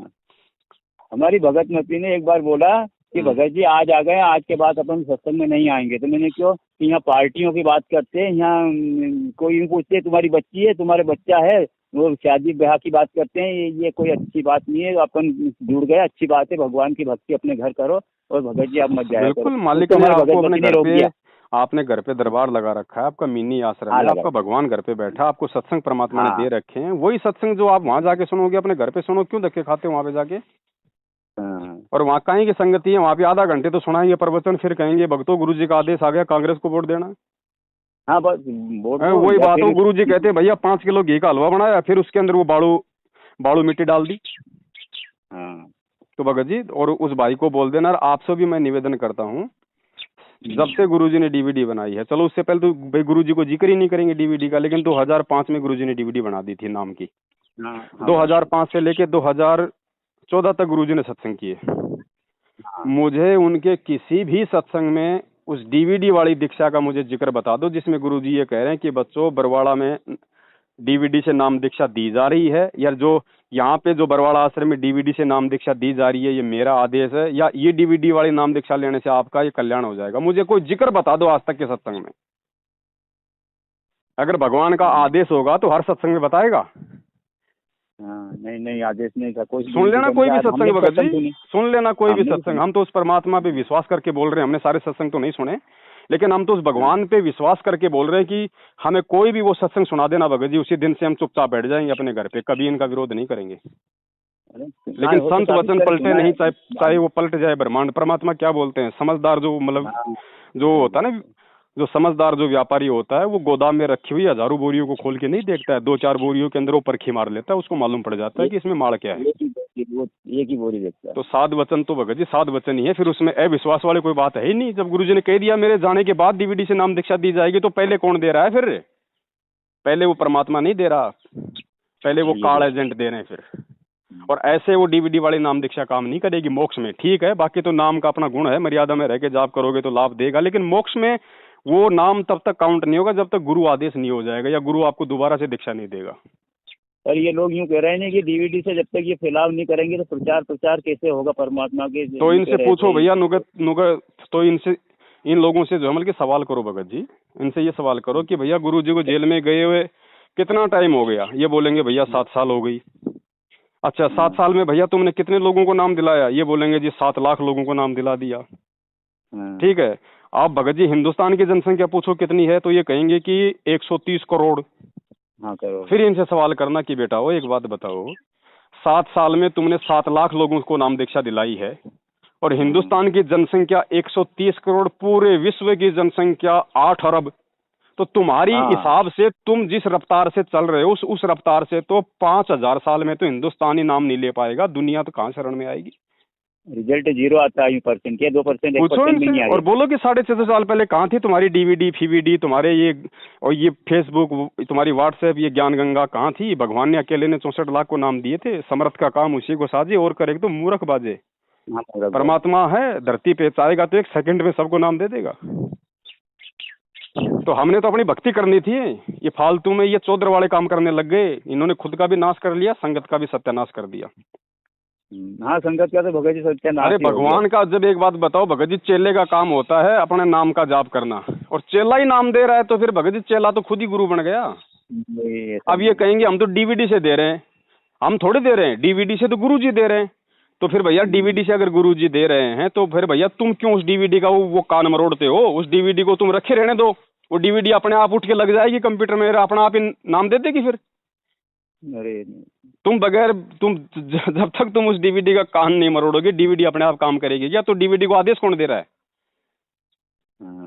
Speaker 1: हमारी
Speaker 2: भगत मती ने एक बार बोला कि भगत जी आज आ गए, आज के बाद अपन सत्संग में नहीं आएंगे। तो मैंने क्यों कि यहाँ पार्टियों की बात करते हैं, यहाँ कोई यूँ पूछते तुम्हारी बच्ची है, तुम्हारे बच्चा है, वो शादी ब्याह की बात करते हैं, ये कोई अच्छी बात नहीं है। अपन जुड़ गए, अच्छी बात है, भगवान की भक्ति अपने घर करो, और भगत जी आप मत जाया करो।
Speaker 1: बिल्कुल, मालिक ने आपको अपने घर पे, आपने घर पे दरबार लगा रखा है, आपका मिनी आश्रम है, आपका भगवान घर पे बैठा, आपको सत्संग परमात्मा ने दे रखे हैं। वही सत्संग जो आप वहाँ जाके सुनोगे अपने घर पे सुनो, क्यों धक्के खाते हो वहाँ पे जाके? और वहाँ कहीं की संगति है, वहाँ पे आधा घंटे तो सुनाएंगे प्रवचन, फिर कहेंगे भक्तों गुरुजी का आदेश आ गया, कांग्रेस को वोट देना।
Speaker 2: हाँ बस
Speaker 1: वही बात हो, गुरुजी कहते हैं भैया 5 किलो घी का हलवा बनाया, फिर उसके अंदर वो बाड़ू मिट्टी डाल दी। तो भगत जी, और उस भाई को बोल देना, आपसे भी मैं निवेदन करता हूँ, जब से गुरुजी ने DVD बनाई है, चलो उससे पहले तो भाई गुरुजी को जिक्र ही नहीं करेंगे DVD का, लेकिन 2005 में गुरुजी ने DVD बना दी थी नाम की। 2005 से लेके 2014 तक गुरुजी ने सत्संग किए। मुझे उनके किसी भी सत्संग में उस DVD वाली दीक्षा का मुझे जिक्र बता दो जिसमें गुरुजी ये कह रहे हैं कि बच्चों बरवाड़ा में DVD से नाम दीक्षा दी जा रही है, या जो यहाँ पे जो बरवाड़ा आश्रम में DVD से नाम दीक्षा दी जा रही है ये मेरा आदेश है, या ये DVD वाली नाम दीक्षा लेने से आपका ये कल्याण हो जाएगा। मुझे कोई जिक्र बता दो आज तक के सत्संग में। अगर भगवान का आदेश होगा तो हर सत्संग में बताएगा।
Speaker 2: नहीं आदेश नहीं था कोई।
Speaker 1: सुन लेना कोई भी सत्संग भगत जी, सुन लेना कोई भी सत्संग। हम तो उस परमात्मा पे विश्वास करके बोल रहे हैं, हमने सारे सत्संग तो नहीं सुने, लेकिन हम तो उस भगवान पे विश्वास करके बोल रहे हैं कि हमें कोई भी वो सत्संग सुना देना भगत जी, उसी दिन से हम चुपचाप बैठ जाएंगे अपने घर पे, कभी इनका विरोध नहीं करेंगे।
Speaker 2: अरे
Speaker 1: लेकिन
Speaker 2: हो तो
Speaker 1: संत
Speaker 2: साबित
Speaker 1: वचन
Speaker 2: करे,
Speaker 1: पलटे
Speaker 2: सुना है।
Speaker 1: नहीं, चाहे चाहे वो पलट जाए ब्रह्मांड। परमात्मा क्या बोलते हैं, समझदार जो मतलब
Speaker 2: हाँ,
Speaker 1: जो होता है ना, जो समझदार जो व्यापारी होता है वो गोदाम में रखी हुई हजारों बोरियों को खोल के नहीं देखता है, दो चार बोरियों के अंदर वो परखी मार लेता है, उसको मालूम पड़ जाता है कि इसमें माल क्या है।
Speaker 2: वो एक ही बोरी देखता है।
Speaker 1: तो साध वचन तो भगत जी साध वचन ही है, फिर उसमें अविश्वास वाली कोई बात है ही नहीं। जब गुरुजी ने कह दिया मेरे जाने के बाद डीवीडी से नाम दीक्षा दी जाएगी, तो पहले कौन दे रहा है फिर? पहले वो परमात्मा नहीं दे रहा, पहले वो
Speaker 2: ये
Speaker 1: कार्ड एजेंट दे रहे हैं फिर। और ऐसे वो डीवीडी वाली नाम दीक्षा काम नहीं करेगी मोक्ष में। ठीक है, बाकी तो नाम का अपना गुण है, मर्यादा में रह के जाप करोगे तो लाभ देगा, लेकिन मोक्ष में वो नाम तब तक काउंट नहीं होगा जब तक गुरु आदेश नहीं हो जाएगा या गुरु आपको दोबारा से दीक्षा नहीं देगा।
Speaker 2: और ये लोग यूं कह रहे हैं कि डीवीडी से जब तक ये फैलाव नहीं करेंगे तो प्रचार कैसे होगा परमात्मा के?
Speaker 1: तो इनसे पूछो भैया, नुगत नुगत तो इनसे, इन लोगों से जो है मतलब सवाल करो भगत जी, इनसे ये सवाल करो कि भैया गुरु जी को जेल में गए हुए कितना टाइम हो गया? ये बोलेंगे भैया 7 साल हो गई। अच्छा 7 साल में भैया तुमने कितने लोगों को नाम दिलाया? ये बोलेंगे जी 7 लाख लोगों को नाम दिला दिया। ठीक है, आप भगत जी हिंदुस्तान की जनसंख्या पूछो कितनी है, तो ये कहेंगे कि 130 करोड़।
Speaker 2: हाँ करोड़।
Speaker 1: फिर इनसे सवाल करना कि बेटा एक बात बताओ, 7 साल में तुमने 7 लाख लोगों को नाम दीक्षा दिलाई है और हिंदुस्तान की जनसंख्या 130 करोड़, पूरे विश्व की जनसंख्या 8 अरब। तो तुम्हारी हिसाब से तुम जिस रफ्तार से चल रहे हो उस रफ्तार से तो 5000 साल में तो हिंदुस्तानी नाम नहीं ले पाएगा, दुनिया तो कहाँ शरण में आएगी?
Speaker 2: रिजल्ट 0 आता है, 2% क्या 2%, 1% भी नहीं आएगा।
Speaker 1: और बोलो कि 650 साल पहले कहाँ थी तुम्हारी डीवीडी फीवीडी, तुम्हारे ये और ये फेसबुक, तुम्हारी व्हाट्सएप, ये ज्ञान गंगा कहाँ थी? भगवान ने अकेले ने 64 लाख को नाम दिए थे। समर्थ का काम उसी को साजे और करे तो मूर्ख बाजे। परमात्मा है धरती पे, चाहेगा तो 1 सेकंड में सबको नाम दे देगा। तो हमने तो अपनी भक्ति करनी थी, ये फालतू में ये चौधर वाले काम करने लग गए। इन्होंने खुद का भी नाश कर लिया, संगत का भी सत्यानाश कर दिया।
Speaker 2: हाँ संगत का तो भगत जी सत्यानाश।
Speaker 1: अरे भगवान का जब एक बात बताओ भगत जी, चेले का काम होता है अपने नाम का जाप करना, और चेला ही नाम दे रहा है तो फिर भगत जी चेला तो खुद ही गुरु बन गया। अब ये कहेंगे हम तो डीवीडी से दे रहे हैं, हम थोड़े दे रहे हैं, डीवीडी से तो गुरु जी दे रहे हैं। तो फिर भैया डीवीडी से अगर गुरु जी दे रहे हैं तो फिर भैया तुम क्यों उस डीवीडी का वो कान मरोड़ते हो? उस डीवीडी को तुम रखे रहने दो, वो डीवीडी अपने आप उठ के लग जाएगी कंप्यूटर में, अपना आप ही नाम दे देगी फिर।
Speaker 2: अरे
Speaker 1: तुम बगैर जब तक तुम उस डीवीडी का कान नहीं मरोड़ोगे डीवीडी अपने आप काम करेगी क्या? तो डीवीडी को आदेश कौन दे रहा है?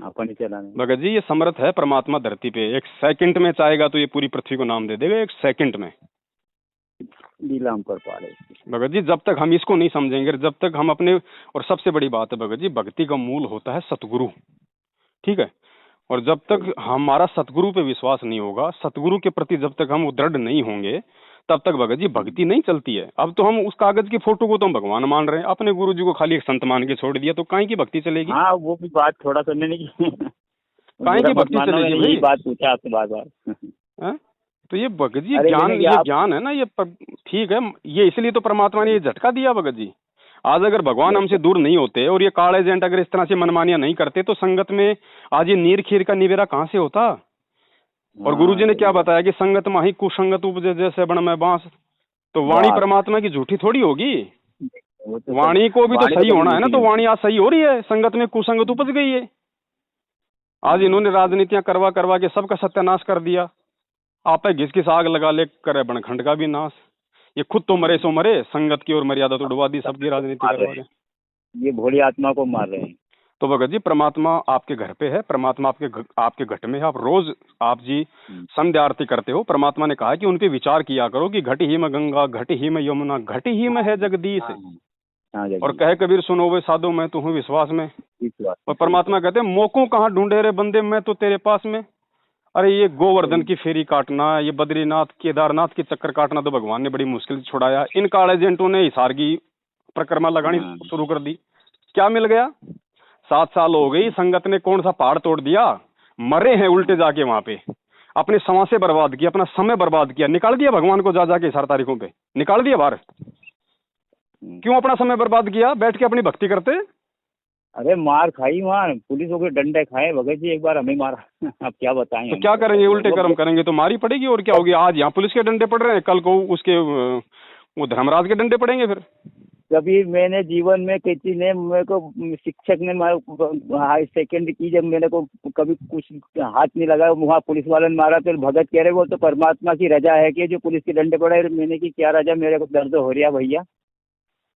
Speaker 2: अपन ही चलाने।
Speaker 1: भगत जी ये समर्थ है परमात्मा धरती पे, 1 सेकंड में चाहेगा तो ये पूरी पृथ्वी को नाम दे देगा, 1 सेकंड में।
Speaker 2: लीलाम कर पा रहे
Speaker 1: भगत जी जब तक हम इसको नहीं समझेंगे, जब तक हम अपने, और सबसे बड़ी बात है भगत जी, भक्ति का मूल होता है सतगुरु। ठीक है, और जब तक हमारा सतगुरु पे विश्वास नहीं होगा, सतगुरु के प्रति जब तक हम दृढ़ नहीं होंगे, तब तक भगत जी भक्ति नहीं चलती है। अब तो हम उस कागज की फोटो को तो हम भगवान मान रहे हैं, अपने गुरु जी को खाली एक संत मान के छोड़ दिया, तो काहे की भक्ति चलेगी?
Speaker 2: हाँ वो भी बात थोड़ा सा मैंने की
Speaker 1: काहे की भक्ति चलेगी भाई?
Speaker 2: बात पूछा आपसे बार।
Speaker 1: तो ये भगत जी ज्ञान, ये ज्ञान है ना, ये ठीक है, ये इसलिए तो परमात्मा ने ये झटका दिया भगत जी। आज अगर भगवान हमसे दूर नहीं होते और ये काल एजेंट अगर इस तरह से मनमानियां नहीं करते तो संगत में आज ये नीर खीर का निवेरा कहाँ से होता? और गुरुजी ने क्या बताया कि संगत माही कुसंगत उपजे जैसे बन में बांस। तो वाणी परमात्मा की झूठी थोड़ी होगी, वाणी को भी तो सही होना है ना। तो वाणी आज सही हो रही है, संगत में कुसंगत उपज गई है। आज इन्होंने राजनीतियां करवा करवा के सबका सत्यानाश कर दिया। आप घिस घिस आग लगा ले करे बनखंड का भी नाश। ये खुद तो मरे सो मरे, संगत की और मर्यादा तो डुबा दी, सबकी राजनीति करवा रहे हैं।
Speaker 2: ये भोली आत्मा को मार रहे हैं।
Speaker 1: तो भगत जी परमात्मा आपके घर पे है, परमात्मा आपके घट में है। आप रोज आप जी संध्या आरती करते हो। परमात्मा ने कहा है कि उन पे विचार किया करो कि घट ही में गंगा, घट ही में यमुना, घट ही में है जगदीश। और कहे कबीर सुनो वे साधो मैं तो हूँ विश्वास में। और परमात्मा कहते हैं मोको कहाँ ढूंढे रे बंदे, मैं तो तेरे पास में। अरे ये गोवर्धन की फेरी काटना, ये बद्रीनाथ केदारनाथ की चक्कर काटना तो भगवान ने बड़ी मुश्किल से छुड़ाया। इन काल एजेंटों ने हिसार की परिक्रमा लगानी शुरू कर दी। क्या मिल गया? 7 साल हो गई, संगत ने कौन सा पहाड़ तोड़ दिया? मरे हैं उल्टे जाके वहां पे, अपने समाज से बर्बाद किया, अपना समय बर्बाद किया, निकाल दिया भगवान को जा जाके हिसार तारीखों पे निकाल दिया बाहर। क्यों अपना समय बर्बाद किया? बैठ के अपनी भक्ति करते।
Speaker 2: अरे मार खाई वहाँ, पुलिसों के डंडे खाए भगत जी, एक बार हमें मारा। अब क्या बताएं?
Speaker 1: तो क्या करेंगे? उल्टे कर्म करेंगे तो मारी पड़ेगी। और क्या होगी? आज यहाँ पुलिस के डंडे पड़ रहे हैं, कल को उसके वो धर्मराज के डंडे पड़ेंगे। फिर
Speaker 2: कभी मैंने जीवन में किसी ने मेरे को, शिक्षक ने हाई सेकेंडरी की, जब मैंने को कभी कुछ हाथ नहीं लगा, वहाँ पुलिस वाले ने मारा तो भगत कह रहे वो तो परमात्मा की रजा है कि जो पुलिस के डंडे पड़े। मैंने की क्या रजा, मेरे को दर्द हो रहा भैया।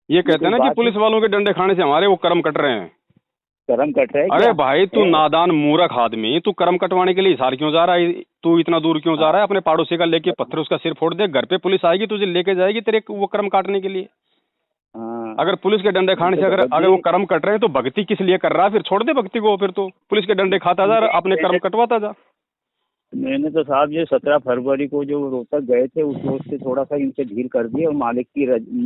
Speaker 1: ये कहते हैं ना कि पुलिस वालों के डंडे खाने से हमारे वो कर्म कट रहे हैं।
Speaker 2: कर्म कट रहे हैं?
Speaker 1: अरे भाई तू नादान मूर्ख आदमी, तू कर्म कटवाने के लिए हिसार क्यों जा रहा है? तू इतना दूर क्यों जा रहा है? अपने पड़ोसी का लेके पत्थर उसका सिर फोड़ दे, घर पे पुलिस आएगी तुझे लेके जाएगी तेरे वो कर्म काटने के लिए। अगर पुलिस के डंडे खाने से अगर वो कर्म कट रहे हैं तो भक्ति किस लिए कर रहा है? फिर छोड़ दे भक्ति को, फिर तो पुलिस के डंडे खाता जा, अपने कर्म कटवाता जा।
Speaker 2: मैंने तो साहब ये 17 फरवरी को जो रोहतक गए थे उससे थोड़ा सा इनसे ढील कर दिया और मालिक की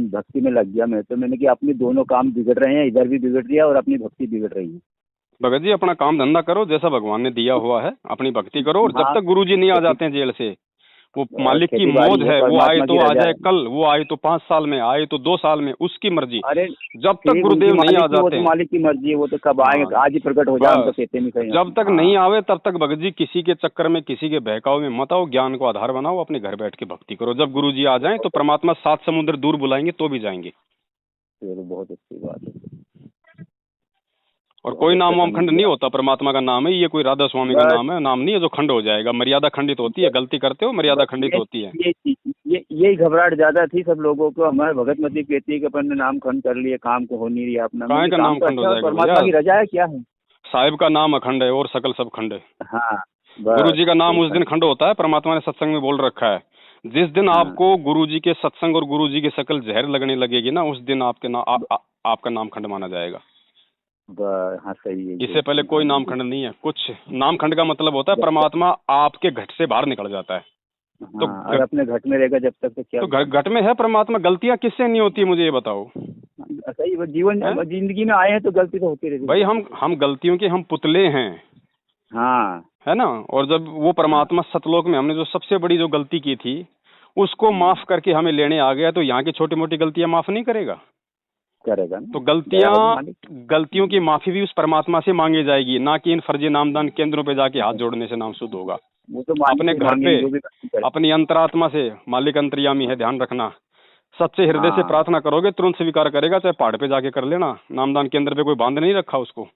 Speaker 2: भक्ति में लग गया मैं तो। मैंने कि अपने दोनों काम बिगड़ रहे हैं, इधर भी बिगड़ दिया और अपनी भक्ति बिगड़ रही है।
Speaker 1: भगत जी अपना काम धंधा करो जैसा भगवान ने दिया हुआ है, अपनी भक्ति करो। और जब तक गुरुजी नहीं आ जाते हैं जेल से, वो मालिक की मौज है, वो आए तो आ जाए कल, वो आए तो 5 साल में, आए तो 2 साल में, उसकी मर्जी।
Speaker 2: अरे
Speaker 1: जब तक गुरुदेव नहीं आ जाते,
Speaker 2: मालिक की मर्जी है, वो तो कब आएंगे, आज ही प्रकट हो जाए, हम तो कहते नहीं कहीं।
Speaker 1: जब तक नहीं आवे तब तक भगत जी किसी के चक्कर में, किसी के बहकाव में मत आओ, ज्ञान को आधार बनाओ, अपने घर बैठ के भक्ति करो। जब गुरुजी आ जाएं तो परमात्मा 7 समुद्र दूर बुलाएंगे तो भी जाएंगे।
Speaker 2: बहुत अच्छी बात है।
Speaker 1: और कोई नाम वाम खंड नहीं होता, परमात्मा का नाम है ये, कोई राधा स्वामी का नाम है, नाम नहीं है जो खंड हो जाएगा। मर्यादा खंडित होती है, गलती करते हो मर्यादा खंडित होती है।
Speaker 2: यही घबराहट ज्यादा थी सब लोगों को। हमारे भगत मती कहती है कि अपन ने नाम खंड कर लिया, काम को हो नहीं रहा अपना।
Speaker 1: काय का नाम खंड हो जाएगा?
Speaker 2: परमात्मा की रजा है, क्या है?
Speaker 1: साहिब का नाम अखंड है और सकल सब खंड है।
Speaker 2: हाँ,
Speaker 1: गुरु जी का नाम उस दिन खंड होता है, परमात्मा ने सत्संग में बोल रखा है। जिस दिन आपको गुरु जी के सत्संग और गुरु जी के सकल जहर लगने लगेगी ना, उस दिन आपका नाम खंड माना जाएगा।
Speaker 2: हाँ सही है।
Speaker 1: इससे पहले कोई नाम खंड नहीं है। कुछ नाम खंड का मतलब होता है परमात्मा आपके घट से बाहर निकल जाता है।
Speaker 2: तो और अपने घट में रहेगा जब तक तो क्या?
Speaker 1: तो घट में है परमात्मा। गलतियां किससे नहीं होती मुझे ये बताओ?
Speaker 2: सही, जीवन जिंदगी में आए हैं तो गलती तो होती रहती
Speaker 1: भाई। हम गलतियों के हम पुतले हैं।
Speaker 2: हाँ,
Speaker 1: है ना। और जब वो परमात्मा सतलोक में हमने जो सबसे बड़ी जो गलती की थी उसको माफ करके हमें लेने आ गया, तो यहाँ की छोटी मोटी गलतियां माफ नहीं करेगा?
Speaker 2: करेगा।
Speaker 1: तो गलतियों की माफी भी उस परमात्मा से मांगी जाएगी, ना कि इन फर्जी नामदान केंद्रों पे जाके हाथ जोड़ने से नाम शुद्ध होगा।
Speaker 2: वो तो
Speaker 1: अपने घर पे अपनी अंतरात्मा से, मालिक अंतर्यामी है, ध्यान रखना। सच्चे हृदय से प्रार्थना करोगे तुरंत स्वीकार करेगा, चाहे पहाड़ पे जाके कर लेना। नामदान केंद्र पे कोई बांध नहीं रखा उसको।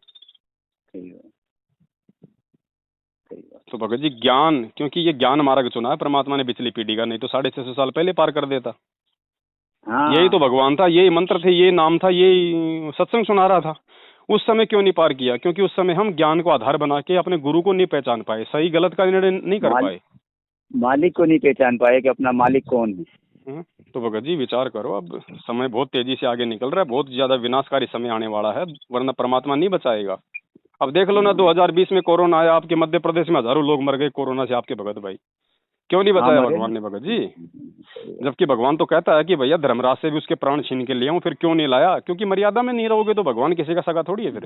Speaker 1: तो भगत जी ज्ञान, क्योंकि ये ज्ञान मार्ग चुना है परमात्मा ने पिछली पीढ़ी का, नहीं तो 650 साल पहले पार कर देता। यही तो भगवान था, यही मंत्र थे, ये नाम था, यही सत्संग सुना रहा था। उस समय क्यों नहीं पार किया? क्योंकि उस समय हम ज्ञान को आधार बना के अपने गुरु को नहीं पहचान पाए, सही गलत का निर्णय नहीं कर पाए,
Speaker 2: मालिक को नहीं पहचान पाए कि अपना मालिक कौन है।
Speaker 1: तो भगत जी विचार करो, अब समय बहुत तेजी से आगे निकल रहा है, बहुत ज्यादा विनाशकारी समय आने वाला है, वरना परमात्मा नहीं बचाएगा। अब देख लो ना, 2020 में कोरोना आया, आपके मध्य प्रदेश में हजारों लोग मर गए कोरोना से, आपके भगत भाई। क्यों नहीं बचाया भगवान ने भगत जी? जबकि भगवान तो कहता है कि भैया धर्मराज से भी उसके प्राण छीन के ले आऊं, फिर क्यों नहीं लाया? क्योंकि मर्यादा में नहीं रहोगे तो भगवान किसी का सगा थोड़ी है फिर।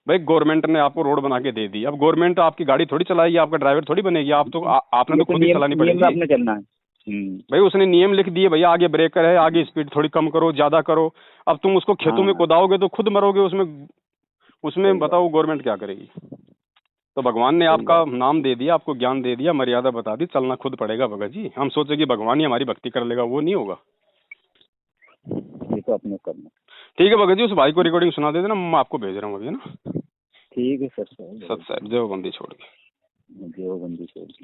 Speaker 1: भाई गवर्नमेंट ने आपको रोड बना के दे दी, अब गवर्नमेंट आपकी गाड़ी थोड़ी चलाएगी, आपका ड्राइवर थोड़ी बनेगी, आप तो आपने तो खुद ही चलानी पड़ेगी।
Speaker 2: आपने चलना है
Speaker 1: भाई। उसने नियम लिख दिए भैया, आगे ब्रेकर है, आगे स्पीड थोड़ी कम करो, ज्यादा करो। अब तुम उसको खेतों में कुदाओगे तो खुद मरोगे उसमें बताओ गवर्नमेंट क्या करेगी? तो भगवान ने आपका नाम दे दिया, आपको ज्ञान दे दिया, मर्यादा बता दी, चलना खुद पड़ेगा भगत जी। हम सोचे कि भगवान ही हमारी भक्ति कर लेगा, वो नहीं होगा।
Speaker 2: ये तो अपने करना।
Speaker 1: ठीक है भगत जी, उस भाई को रिकॉर्डिंग सुना दे देना, मैं आपको भेज रहा हूँ अभी, है ना?
Speaker 2: ठीक है सर।
Speaker 1: सत साहब, देवबंदी छोड़ के।
Speaker 2: देवबंदी छोड़ के।